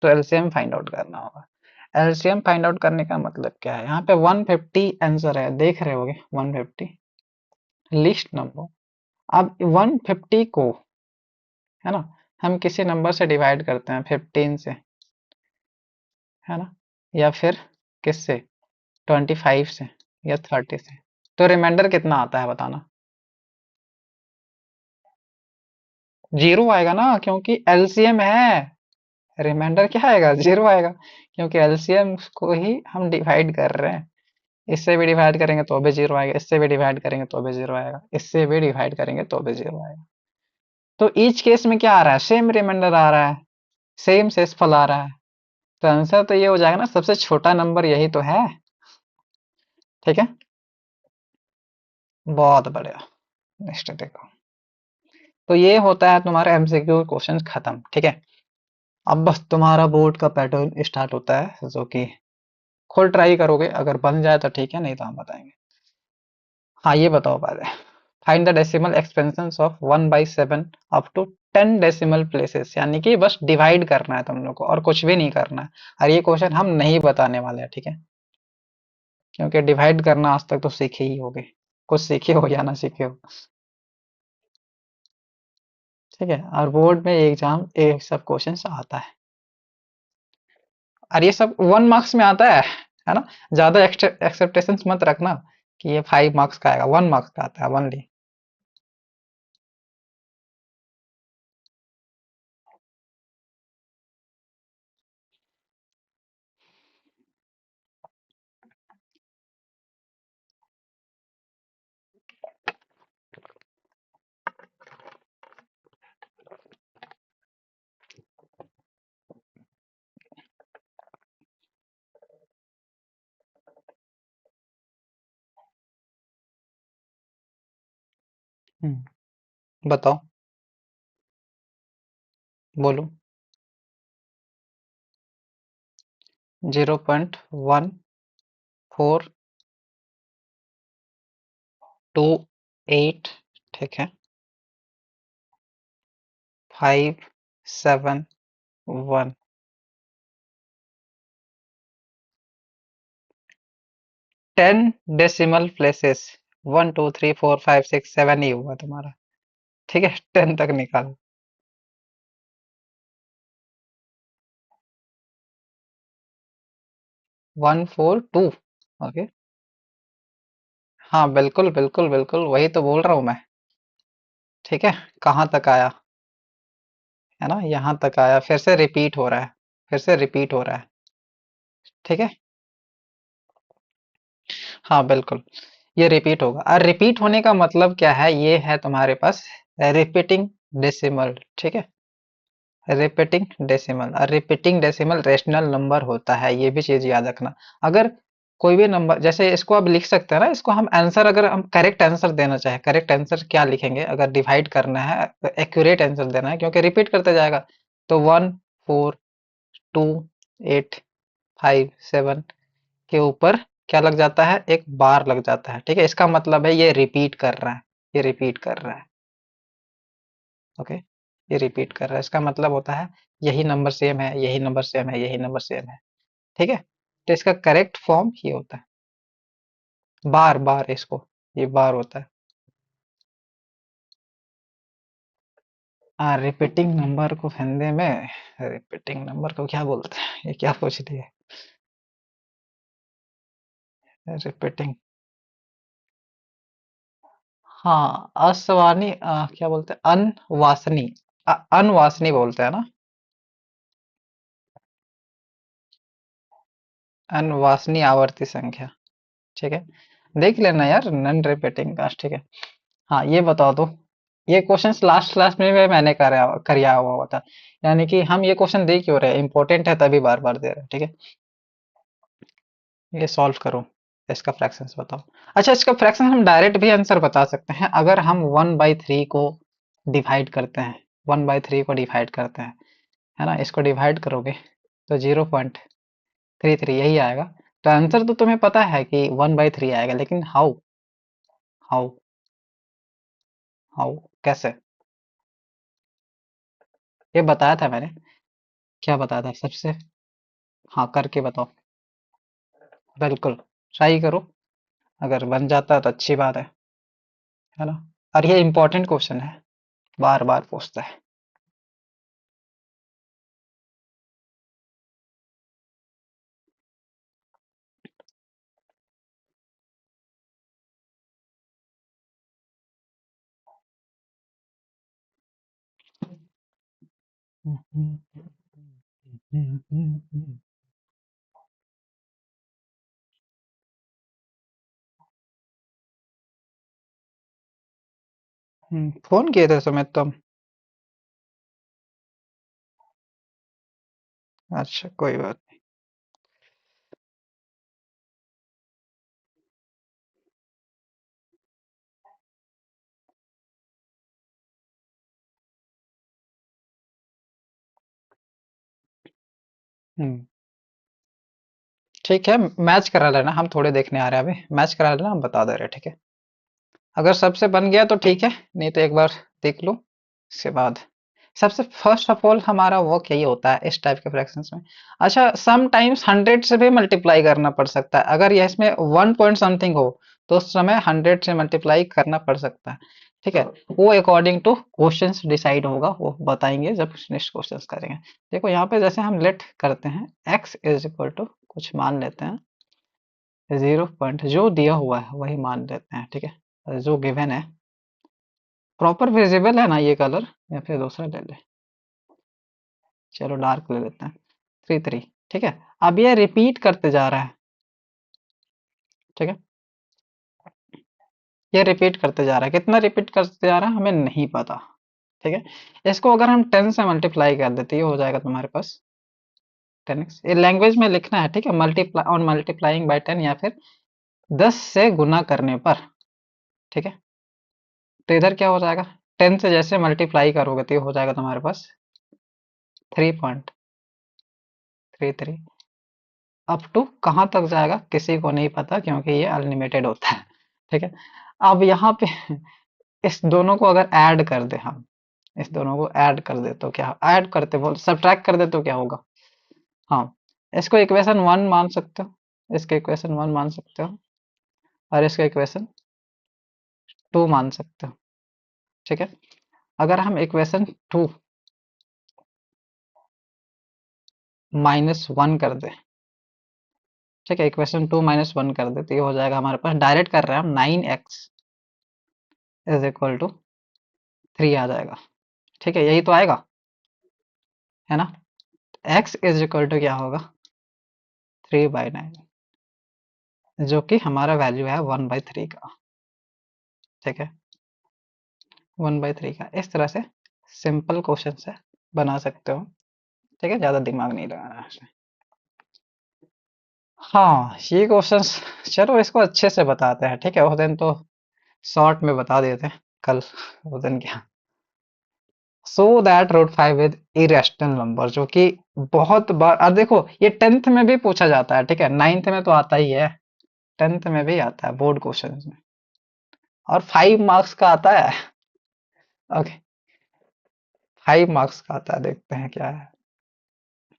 तो एलसीएम फाइंड आउट करना होगा। एलसीएम फाइंड आउट करने का मतलब क्या है, यहाँ पे 150 आंसर है, देख रहे होगे 150 लिस्ट नंबर। अब 150 को, है ना, हम किसी नंबर से डिवाइड करते हैं, 15 से, है ना, या फिर किससे, 25 से, या 30 से, तो रिमाइंडर कितना आता है बताना। जीरो आएगा ना, क्योंकि एलसीएम है। रिमाइंडर क्या आएगा, जीरो आएगा, क्योंकि एलसीएम को ही हम डिवाइड कर रहे हैं। इससे भी डिवाइड करेंगे तो भी जीरो आएगा, इससे भी डिवाइड करेंगे तो भी जीरो आएगा, इससे भी डिवाइड करेंगे तो भी जीरो आएगा। तो ईच केस में क्या आ रहा है, सेम रिमाइंडर आ रहा है, सेम शेषफल आ रहा है, तो आंसर तो ये हो जाएगा ना, सबसे छोटा नंबर यही तो है। ठीक है, बहुत बढ़िया। नेक्स्ट देखो, तो ये होता है तुम्हारा एमसीक्यू क्वेश्चन खत्म। ठीक है, अब बस तुम्हारा बोर्ड का पैटर्न स्टार्ट होता है, जो कि खुद ट्राई करोगे, अगर बन जाए तो ठीक है, नहीं तो हम बताएंगे। हाँ, ये बताओ पहले, find the decimal expansion of 1/7 up to 10 decimal places, यानी कि बस डिवाइड करना है तुम लोग को और कुछ भी नहीं करना है। और ये क्वेश्चन हम नहीं बताने वाले हैं, ठीक है, क्योंकि डिवाइड करना आज तक तो सीखे ही होगे, कुछ सीखे हो या ना सीखे हो। ठीक है, और बोर्ड में एग्जाम एक सब क्वेश्चन आता है, और ये सब 1 मार्क्स में आता है ना। ज्यादा एक्सेप्टेशंस मत रखना कि ये 5 मार्क्स का आएगा, 1 मार्क्स का आता है ओनली। बताओ, बोलो। 0.1428, ठीक है, 571, 10 डेसिमल प्लेसेस, 1 2 3 4 5 6 7 ही हुआ तुम्हारा। ठीक है, 10 तक निकालो। 142, ओके। हाँ बिल्कुल बिल्कुल बिल्कुल, वही तो बोल रहा हूँ मैं। ठीक है, कहाँ तक आया, है ना, यहाँ तक आया, फिर से रिपीट हो रहा है, फिर से रिपीट हो रहा है। ठीक है, हाँ बिल्कुल, ये रिपीट होगा, और रिपीट होने का मतलब क्या है, ये है तुम्हारे पास रिपीटिंग डेसिमल। ठीक है, रिपीटिंग डेसिमल, और रिपीटिंग डेसिमल रेशनल नंबर होता है, ये भी चीज याद रखना। अगर कोई भी नंबर, जैसे इसको अब लिख सकते हैं ना, इसको हम आंसर, अगर हम करेक्ट आंसर देना चाहे, करेक्ट आंसर क्या लिखेंगे, अगर डिवाइड करना है तो एक्यूरेट आंसर देना है, क्योंकि रिपीट करते जाएगा। तो 1 4 2 8 5 7 के ऊपर क्या लग जाता है, एक बार लग जाता है। ठीक है, इसका मतलब है ये रिपीट कर रहा है, ये रिपीट कर रहा है। ओके, ये रिपीट कर रहा है, इसका मतलब होता है यही नंबर सेम है, यही नंबर सेम है, यही नंबर सेम है। ठीक है, तो इसका करेक्ट फॉर्म ये होता है, बार बार, इसको, ये बार होता है। रिपीटिंग नंबर को हिंदी में, रिपीटिंग नंबर को क्या बोलते हैं, ये क्या पूछ रही है रिपीटिंग। हाँ, असवानी, क्या बोलते हैं, अनवासनी, अनवासनी बोलते हैं ना, अनवासनी आवर्ती संख्या। ठीक है, देख लेना यार, नन रिपीटिंग कास्ट। ठीक है, हाँ ये बताओ तो, ये क्वेश्चंस लास्ट क्लास में भी मैंने करिया हुआ था, यानी कि हम ये क्वेश्चन दे क्यों रहे हैं, इंपॉर्टेंट है तभी बार बार दे रहे हैं। ठीक है, ये सॉल्व करो, इसका फ्रैक्शंस बताओ। अच्छा, इसका फ्रैक्शन हम डायरेक्ट भी आंसर बता सकते हैं, अगर हम 1/3 को डिवाइड करते हैं, 1/3 को डिवाइड करते हैं, है ना, इसको डिवाइड करोगे तो 0.33 यही आएगा। तो आंसर तो तुम्हें पता है कि 1/3 आएगा, लेकिन हाउ, हाउ, हाउ, कैसे, ये बताया था मैंने। क्या बताया था सबसे, हाँ करके बताओ। बिल्कुल, ट्राई करो, अगर बन जाता है तो अच्छी बात है ना। और ये इंपॉर्टेंट क्वेश्चन है, बार बार पूछता है। फोन किए थे सुमित तुम? अच्छा, कोई बात नहीं। ठीक है, मैच करा लेना, हम थोड़े देखने आ रहे हैं, अभी मैच करा लेना, हम बता दे रहे हैं, ठीक है। अगर सबसे बन गया तो ठीक है, नहीं तो एक बार देख लो उसके बाद। सबसे फर्स्ट ऑफ ऑल हमारा वर्क यही होता है इस टाइप के फ्रैक्शंस में। अच्छा, सम टाइम्स 100 से भी मल्टीप्लाई करना पड़ सकता है, अगर ये इसमें 1 पॉइंट समथिंग हो तो उस समय 100 से मल्टीप्लाई करना पड़ सकता है। ठीक है, वो अकॉर्डिंग टू क्वेश्चंस डिसाइड होगा, वो बताएंगे जब नेक्स्ट क्वेश्चंस करेंगे। देखो यहाँ पे जैसे हम लेट करते हैं x इज इक्वल टू कुछ मान लेते हैं 0 पॉइंट, जो दिया हुआ है वही मान लेते हैं। ठीक है, जो गिवन है प्रॉपर विजिबल है ना ये कलर, या फिर दूसरा ले ले, चलो डार्क ले लेते हैं, 3 3। ठीक है, अब ये रिपीट करते जा रहा है। ठीक है, ये रिपीट करते जा रहा है, कितना रिपीट करते जा रहा है हमें नहीं पता। ठीक है, इसको अगर हम 10 से मल्टीप्लाई कर देते ये हो जाएगा तुम्हारे पास 10x। ये लैंग्वेज में लिखना है। ठीक है, मल्टीप्लाई ऑन मल्टीप्लाइंग बाय 10 या फिर 10 से गुना करने पर। ठीक है, तो इधर क्या हो जाएगा, 10 से जैसे मल्टीप्लाई करोगे तो ये हो जाएगा तुम्हारे पास 3.33। अप टू कहाँ तक जाएगा किसी को नहीं पता, क्योंकि ये अनलिमिटेड होता है। ठीक है, अब यहाँ पे इस दोनों को अगर ऐड कर दे हम, इस दोनों को ऐड कर दे तो क्या, ऐड करते बोल सब्ट्रैक्ट कर दे तो क्या होगा। हाँ, इसको इक्वेशन 1 मान सकते हो, इसके इक्वेशन 1 मान सकते हो, और इसका इक्वेशन 2 मान सकते हो। ठीक है, अगर हम इक्वेशन 2 -1 कर दे, ठीक है, इक्वेशन 2 -1 कर दे तो ये हो जाएगा हमारे पास, डायरेक्ट कर रहे हैं हम, 9x इज इक्वल टू 3 आ जाएगा। ठीक है, यही तो आएगा, है ना। x इज इक्वल टू क्या होगा, 3/9, जो कि हमारा वैल्यू है 1/3 का। ठीक है, 1/3 का, इस तरह से सिंपल क्वेश्चन से बना सकते हो। ठीक है, ज्यादा दिमाग नहीं लगाना है इसमें। हाँ, ये क्वेश्चंस चलो इसको अच्छे से बताते हैं। ठीक है, उस दिन तो शॉर्ट में बता देते हैं, कल उस दिन क्या, so that root 5 with irrational number, जो कि बहुत बार, और देखो ये 10th में भी पूछा जाता है। ठीक है, 9th में तो आता ही है, 10th में भी आता है बोर्ड क्वेश्चन में, और 5 मार्क्स का आता है। ओके, 5 मार्क्स का आता है, देखते हैं क्या है।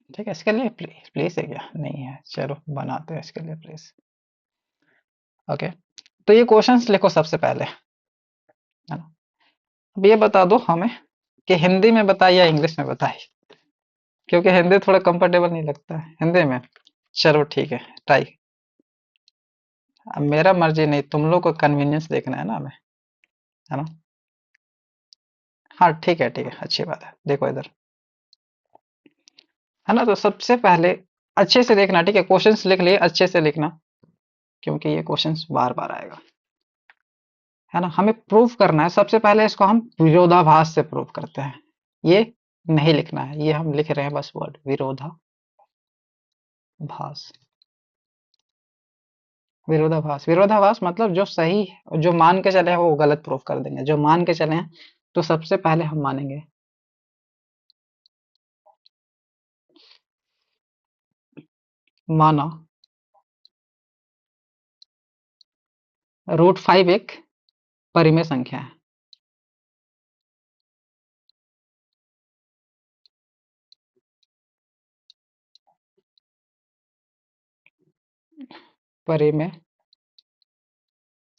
ठीक है, इसके लिए प्लीज प्लीज है क्या, नहीं है, चलो बनाते हैं इसके लिए प्लीज। ओके, तो ये क्वेश्चंस लिखो सबसे पहले, है ना। अब ये बता दो हमें कि हिंदी में बताइए या इंग्लिश में बताइए, क्योंकि हिंदी थोड़ा कंफर्टेबल नहीं लगता है हिंदी में। चलो ठीक है, ट्राई। अब मेरा मर्जी नहीं, तुम लोग को कन्वीनियंस देखना है ना हमें, है ना। हाँ ठीक है, अच्छी बात है, देखो इधर, है ना। तो सबसे पहले अच्छे से देखना, ठीक है, क्वेश्चंस लिख लिए अच्छे से लिखना, क्योंकि ये क्वेश्चंस बार बार आएगा, है ना। हमें प्रूफ करना है, सबसे पहले इसको हम विरोधाभास से प्रूफ करते हैं। ये नहीं लिखना है, ये हम लिख रहे हैं बस वर्ड विरोधाभास। विरोधाभास, विरोधाभास मतलब जो सही, जो मान के चले हैं वो गलत प्रूफ कर देंगे, जो मान के चले हैं तो सबसे पहले हम मानेंगे। माना √5 एक परिमेय संख्या है। परिमेय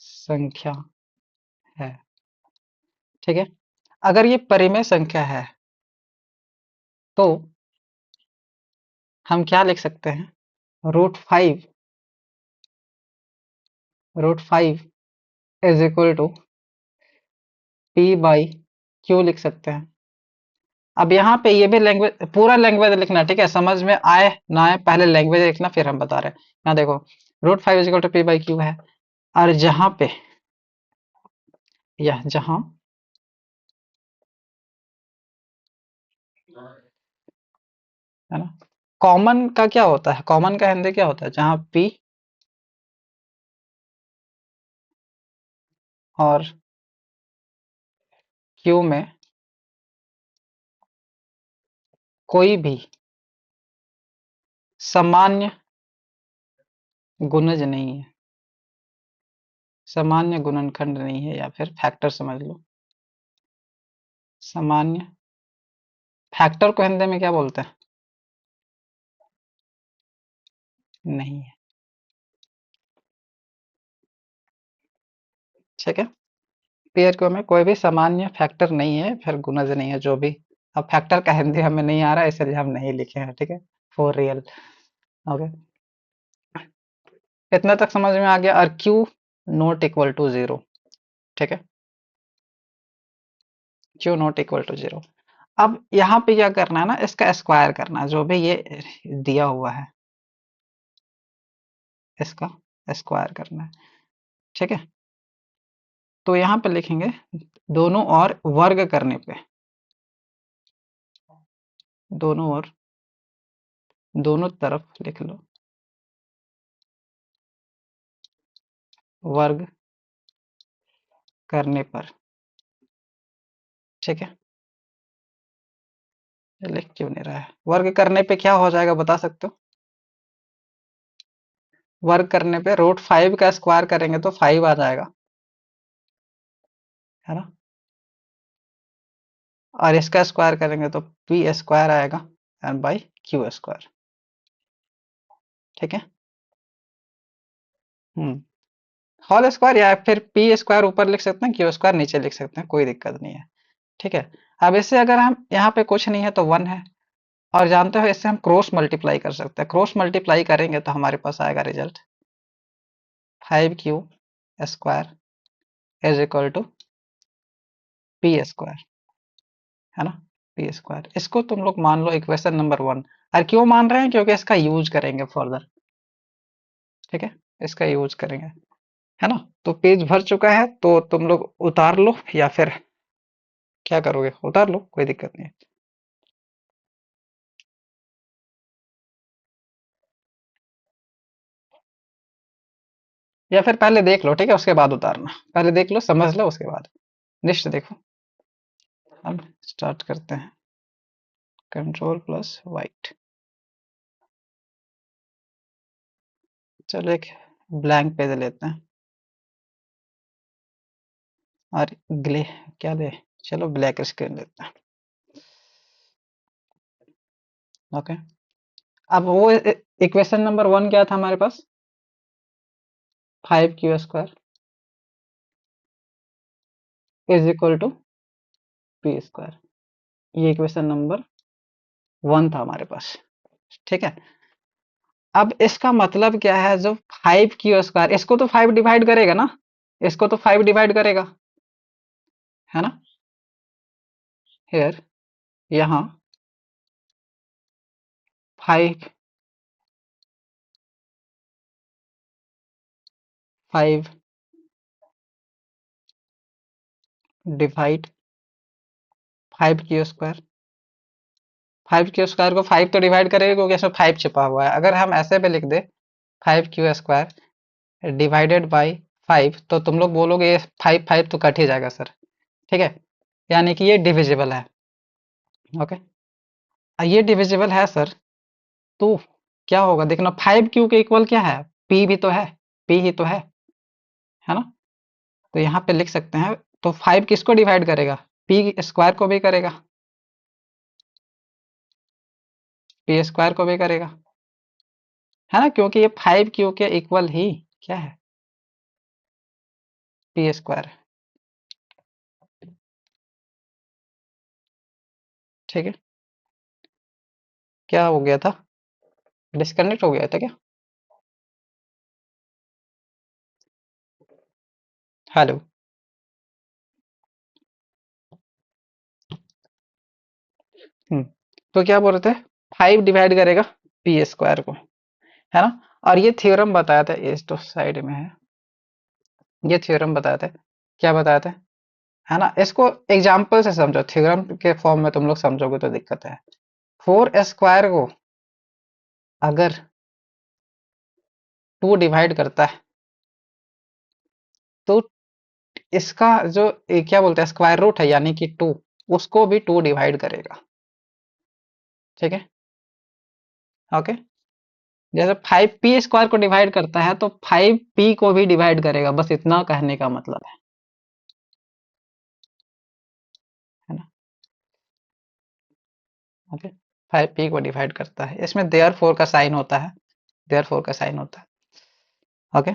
संख्या है। ठीक है, अगर ये परिमेय संख्या है तो हम क्या लिख सकते हैं, √5 इज इक्वल टू p/q लिख सकते हैं। अब यहाँ पे ये भी लैंग्वेज, पूरा लैंग्वेज लिखना, ठीक है, समझ में आए ना आए पहले लैंग्वेज लिखना, फिर हम बता रहे हैं। यहाँ देखो, √5 इज इक्वल टू p/q है, और जहां पे, यह जहां, है ना, कॉमन का क्या होता है, कॉमन का हिंदी क्या होता है, जहां p और q में कोई भी सामान्य गुणज नहीं है, सामान्य गुणनखंड नहीं है, या फिर फैक्टर समझ लो। सामान्य फैक्टर को हिंदी में क्या बोलते हैं? नहीं है। ठीक है, पेयर को में कोई भी सामान्य फैक्टर नहीं है, फिर गुणज नहीं है जो भी। अब फैक्टर का हिंदी हमें नहीं आ रहा है, इसलिए हम नहीं लिखे हैं। ठीक है, फॉर रियल। ओके, इतना तक समझ में आ गया। और q not equal to zero. ठीक है, q not equal to zero. अब यहाँ पे क्या करना है ना, इसका स्क्वायर करना है, जो भी ये दिया हुआ है इसका स्क्वायर करना है। ठीक है, तो यहाँ पे लिखेंगे दोनों और वर्ग करने पे, दोनों और, दोनों तरफ लिख लो वर्ग करने पर। ठीक है, ये लिख क्यों नहीं रहा है? वर्ग करने पे क्या हो जाएगा बता सकते हो? वर्ग करने पे रूट फाइव का स्क्वायर करेंगे तो फाइव आ जाएगा, है ना। और इसका स्क्वायर करेंगे तो पी स्क्वायर आएगा, एंड बाई क्यू स्क्वायर। ठीक है, हम्म, होल स्क्वायर, या फिर पी स्क्वायर ऊपर लिख सकते हैं, क्यू स्क्वायर नीचे लिख सकते हैं, कोई दिक्कत नहीं है। ठीक है, अब इससे अगर हम यहाँ पे कुछ नहीं है तो वन है, और जानते हो इससे हम क्रॉस मल्टीप्लाई कर सकते हैं। क्रॉस मल्टीप्लाई करेंगे तो हमारे पास आएगा result five Q square is equal to P square, है ना। पी स्क्वायर, इसको तुम लोग मान लो इक्वेशन नंबर वन। और क्यों मान रहे हैं? क्योंकि इसका यूज करेंगे फर्दर। ठीक है, इसका यूज करेंगे, है ना। तो पेज भर चुका है, तो तुम लोग उतार लो, या फिर क्या करोगे? उतार लो, कोई दिक्कत नहीं है। या फिर पहले देख लो, ठीक है, उसके बाद उतारना। पहले देख लो, समझ लो, उसके बाद लिस्ट देखो। अब स्टार्ट करते हैं। Control plus white. चलो एक ब्लैंक पेज लेते हैं, और ग्ले क्या ले, चलो ब्लैक स्क्रीन लेते हैं। ओके, अब वो इक्वेशन नंबर वन क्या था हमारे पास? Five Q square is equal to P square. ये इक्वेशन नंबर वन था हमारे पास। ठीक है, अब इसका मतलब क्या है? जो फाइव क्यू स्क्वायर, इसको तो फाइव डिवाइड करेगा ना, इसको तो फाइव डिवाइड करेगा, है ना। हेयर, यहाँ five, five divide five Q square. Five Q square को फाइव तो डिवाइड करेगा, क्योंकि इसमें फाइव छिपा हुआ है। अगर हम ऐसे पे लिख दे five Q square divided by five, तो तुम लोग बोलोगे ये फाइव फाइव तो कट ही जाएगा सर। ठीक है, यानी कि ये डिविजिबल है। ओके, ये डिविजिबल है सर, तो क्या होगा देखना, फाइव क्यू के इक्वल क्या है? पी भी तो है, पी ही तो है ना। तो यहाँ पे लिख सकते हैं, तो फाइव किसको डिवाइड करेगा? पी स्क्वायर को भी करेगा, पी स्क्वायर को भी करेगा, है ना, क्योंकि ये फाइव क्यू के इक्वल ही क्या है? P square. ठीक है, क्या हो गया था? डिस्कनेक्ट हो गया था क्या? हेलो, हम्म, तो क्या बोल रहे थे? फाइव डिवाइड करेगा पी स्क्वायर को, है ना। और ये थ्योरम बताया था, इस तो साइड में है, ये थ्योरम बताया था। क्या बताया था? है ना, इसको एग्जाम्पल से समझो, थ्योरम के फॉर्म में तुम लोग समझोगे तो दिक्कत है। फोर स्क्वायर को अगर टू डिवाइड करता है, तो इसका जो क्या बोलते हैं, स्क्वायर रूट है, यानी कि टू, उसको भी टू डिवाइड करेगा। ठीक है, ओके। जैसे 5p² को डिवाइड करता है तो 5p को भी डिवाइड करेगा, बस इतना कहने का मतलब है ना। ओके, 5p को डिवाइड करता है, इसमें देयर फोर का साइन होता है, देयर फोर का साइन होता है। ओके,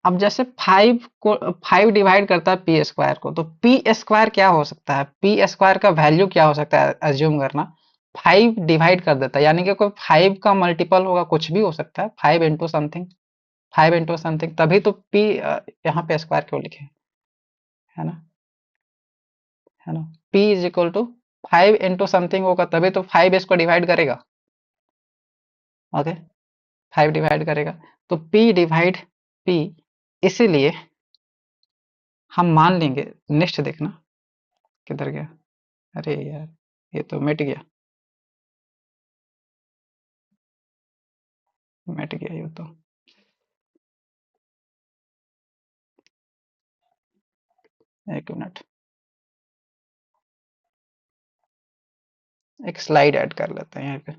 अब जैसे 5 डिवाइड करता है p² को, तो p² क्या हो सकता है, p² का वैल्यू क्या हो सकता है, अज्यूम करना 5 डिवाइड कर देता है, यानी कि कोई 5 का मल्टीपल होगा, कुछ भी हो सकता है, 5 इंटू समथिंग, 5 इंटू समथिंग, तभी तो p यहाँ पे स्क्वायर क्यों लिखे, है ना, है ना। p इज इक्वल टू 5 इंटू समथिंग होगा, तभी तो 5 इसको डिवाइड करेगा। ओके, 5 डिवाइड करेगा, तो p डिवाइड p, इसीलिए हम मान लेंगे, नेक्स्ट देखना किधर गया, अरे यार ये तो मिट गया, मिट गया ये तो, एक मिनट, एक स्लाइड ऐड कर लेते हैं यहाँ पे।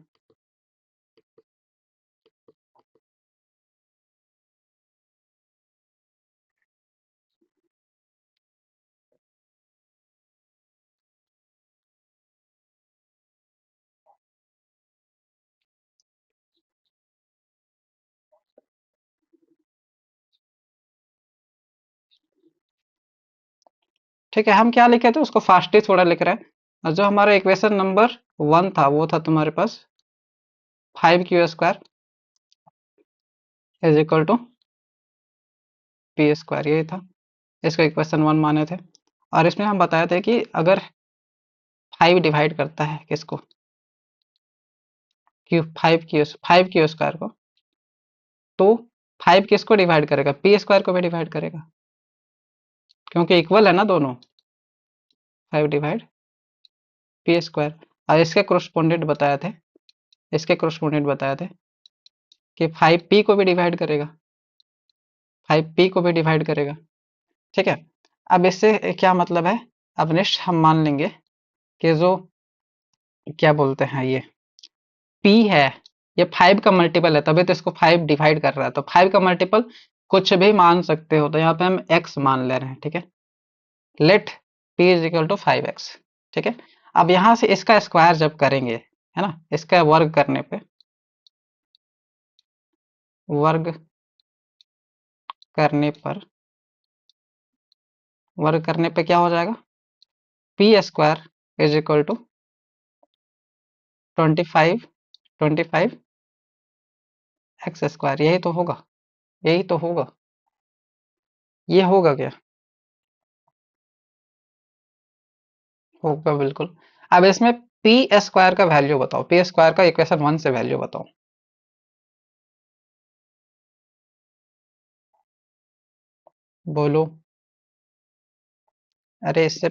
ठीक है, हम क्या लिखे थे उसको फास्ट ही थोड़ा लिख रहे हैं, और जो हमारा इक्वेशन नंबर 1 था वो था तुम्हारे पास 5q² is equal to p², यही था, इसको इक्वेशन 1 माने थे। और इसमें हम बताए थे कि अगर 5 डिवाइड करता है किसको, क्यू 5 क्यू² को, तो 5 किसको डिवाइड करेगा, p² को भी डिवाइड करेगा, क्योंकि इक्वल है ना दोनों, 5 डिवाइड p²। और इसके कोरस्पोंडेंट बताए थे, इसके कोरस्पोंडेंट बताए थे कि 5p को भी डिवाइड करेगा, 5p को भी डिवाइड करेगा। ठीक है, अब इससे क्या मतलब है, अब नेक्स्ट हम मान लेंगे कि जो क्या बोलते हैं ये p है, ये 5 का मल्टीपल है, तभी तो इसको 5 डिवाइड कर रहा है, तो 5 का मल्टीपल कुछ भी मान सकते हो, तो यहाँ पे हम x मान ले रहे हैं। ठीक है, let p is equal to 5x। ठीक है, अब यहाँ से इसका स्क्वायर जब करेंगे, है ना, इसका वर्ग करने पे, वर्ग करने पर, वर्ग करने पे क्या हो जाएगा, p² इज इक्वल टू 25 यही तो होगा, यही तो होगा, ये होगा क्या, होगा बिल्कुल। अब इसमें p² का वैल्यू बताओ, p² का इक्वेशन 1 से वैल्यू बताओ, बोलो। अरे इससे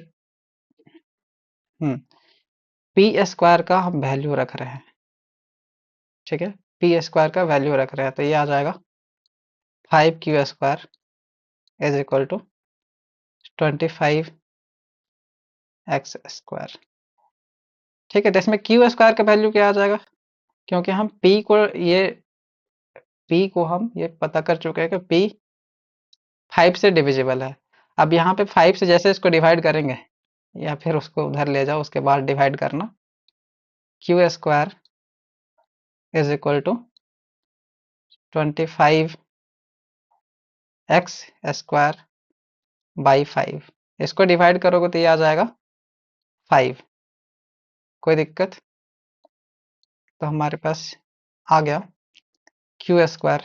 p² का हम वैल्यू रख रहे हैं, ठीक है, p² का वैल्यू रख रहे हैं, तो ये आ जाएगा 5q² is equal to 25x²। ठीक है, तो इसमें q² का वैल्यू क्या आ जाएगा, क्योंकि हम p को हम ये पता कर चुके हैं कि p 5 से डिविजिबल है। अब यहाँ पे 5 से जैसे इसको डिवाइड करेंगे, या फिर उसको उधर ले जाओ, उसके बाद डिवाइड करना, q² is equal to 25x² by 5, इसको डिवाइड करोगे तो ये आ जाएगा 5, कोई दिक्कत, तो हमारे पास आ गया q²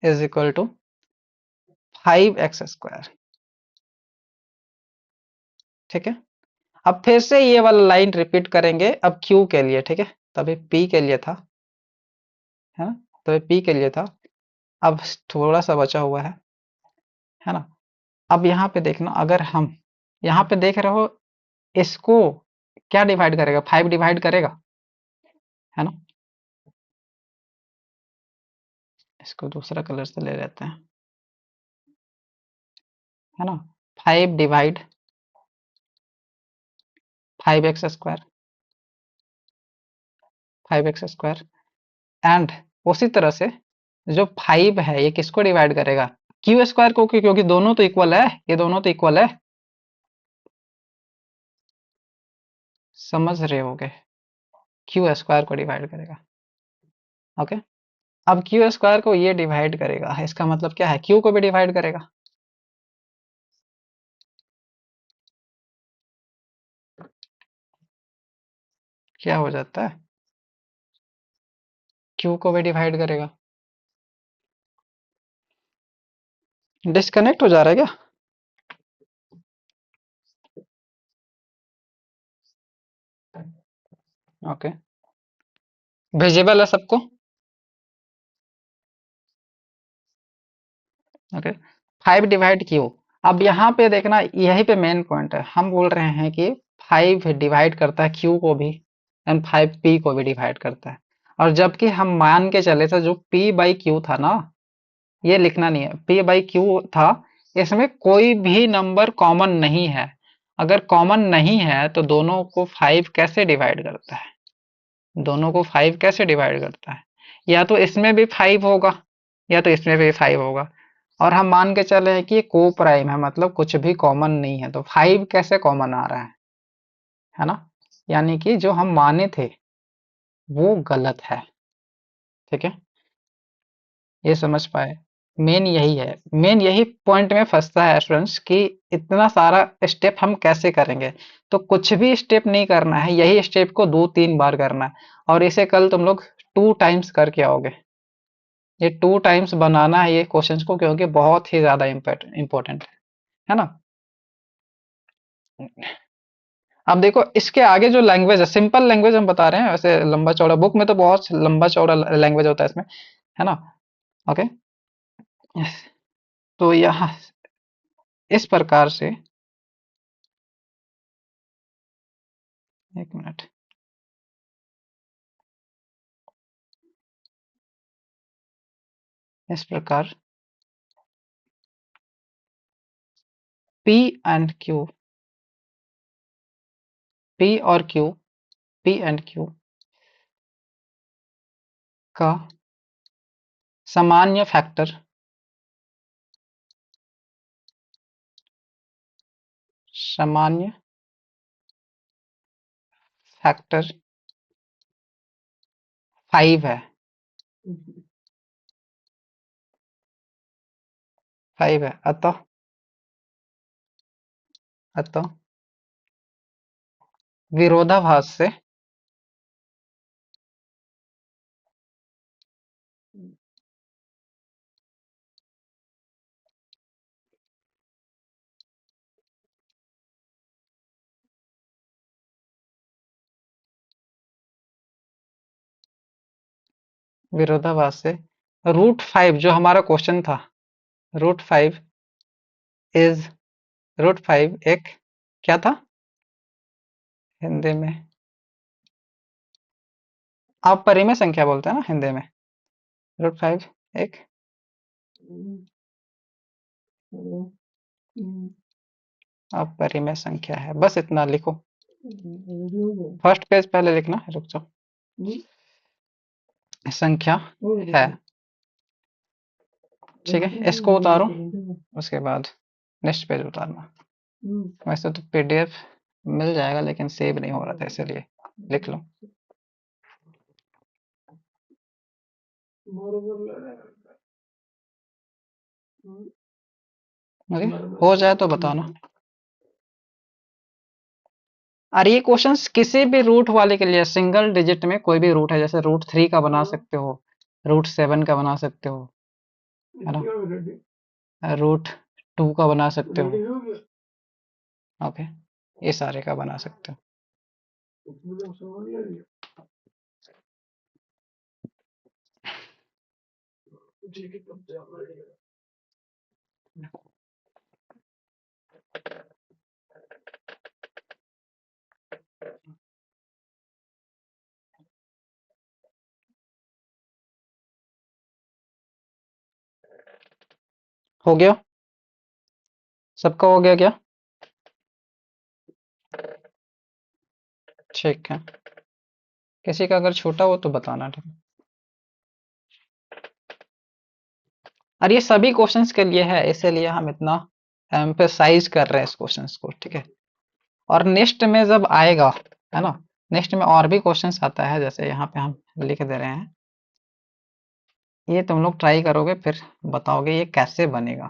is equal to 5x²। ठीक है, अब फिर से ये वाला लाइन रिपीट करेंगे, अब q के लिए, ठीक है, तभी p के लिए था, है ना, तभी p के लिए था, अब थोड़ा सा बचा हुआ है ना। अब यहाँ पे देखना, अगर हम यहाँ पे देख रहे हो, इसको क्या डिवाइड करेगा, 5 डिवाइड करेगा, है ना, इसको दूसरा कलर से ले लेते हैं, है ना, 5 डिवाइड 5x², 5x² एंड उसी तरह से जो 5 है ये किसको डिवाइड करेगा? क्यू स्क्वायर को, क्योंकि दोनों तो इक्वल है, ये दोनों तो इक्वल है। समझ रहे होगे? क्यू स्क्वायर को डिवाइड करेगा। ओके। अब क्यू स्क्वायर को ये डिवाइड करेगा, इसका मतलब क्या है? क्यू को भी डिवाइड करेगा। क्या हो जाता है? क्यू को भी डिवाइड करेगा। डिस्कनेक्ट हो जा रहा है क्या? ओके। विजिबल है सबको? ओके। 5 divide Q. अब यहाँ पे देखना, यही पे मेन पॉइंट है। हम बोल रहे हैं कि 5 डिवाइड करता है क्यू को भी, एंड 5 पी को भी डिवाइड करता है। और जबकि हम मान के चले थे जो पी बाई क्यू था ना, ये लिखना नहीं है, पी बाई क्यू था, इसमें कोई भी नंबर कॉमन नहीं है। अगर कॉमन नहीं है तो दोनों को 5 कैसे डिवाइड करता है? या तो इसमें भी 5 होगा, या तो इसमें भी 5 होगा। और हम मान के चले हैं कि ये को प्राइम है, मतलब कुछ भी कॉमन नहीं है, तो 5 कैसे कॉमन आ रहा है ना? यानी कि जो हम माने थे वो गलत है। ठीक है, ये समझ पाए? मेन यही है, मेन यही पॉइंट में फंसता है स्टूडेंट्स कि इतना सारा स्टेप हम कैसे करेंगे? तो कुछ भी स्टेप नहीं करना है, यही स्टेप को 2-3 बार करना है। और इसे कल तुम लोग 2 टाइम्स करके आओगे। ये 2 टाइम्स बनाना है ये क्वेश्चंस को, क्योंकि बहुत ही ज्यादा इम्पोर्टेंट है ना? अब देखो, इसके आगे जो लैंग्वेज है, सिंपल लैंग्वेज हम बता रहे हैं, वैसे लंबा चौड़ा बुक में तो बहुत लंबा चौड़ा लैंग्वेज होता है इसमें, है ना? ओके। तो यहाँ इस प्रकार से, 1 मिनट, इस प्रकार पी एंड क्यू, पी और क्यू, पी एंड क्यू का सामान्य फैक्टर, सामान्य फैक्टर 5 है। 5 है, अतः अतः विरोधाभास से, विरोधाभास से √5 जो हमारा क्वेश्चन था, √5 इज, √5 एक क्या था हिंदी में? आप परिमेय संख्या बोलते हैं ना हिंदी में। √5 एक अपरिमेय संख्या है, बस इतना लिखो। फर्स्ट पेज पहले लिखना, रुक जाओ। संख्या है, ठीक है, इसको उतारो, उसके बाद नेक्स्ट पेज उतारना। वैसे तो पीडीएफ मिल जाएगा, लेकिन सेव नहीं हो रहा था, इसलिए लिख लो। ओके, हो जाए तो बताना। और ये क्वेश्चंस किसी भी रूट वाले के लिए, सिंगल डिजिट में कोई भी रूट है, जैसे √3 का बना सकते हो, √7 का बना सकते हो, है ना? √2 का बना सकते हो। ओके, ये सारे का बना सकते हो गया? सबका हो गया क्या? ठीक है, किसी का अगर छोटा हो तो बताना, ठीक है? और ये सभी क्वेश्चंस के लिए है, इसीलिए हम इतना एम्फेसाइज कर रहे हैं इस क्वेश्चंस को, ठीक है। और नेक्स्ट में जब आएगा, है ना, नेक्स्ट में और भी क्वेश्चंस आता है, जैसे यहाँ पे हम लिख दे रहे हैं, ये तुम लोग ट्राई करोगे फिर बताओगे ये कैसे बनेगा।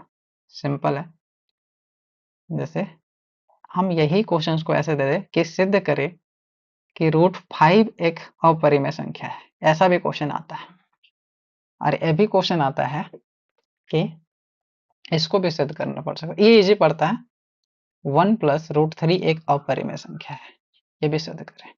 सिंपल है। जैसे हम यही क्वेश्चंस को ऐसे दे दे कि सिद्ध करे कि √5 एक अपरिमेय संख्या है, ऐसा भी क्वेश्चन आता है। और ये भी क्वेश्चन आता है कि इसको भी सिद्ध करना पड़ सकता है, ये इजी पड़ता है। 1 + √3 एक अपरिमेय संख्या है, ये भी सिद्ध करें।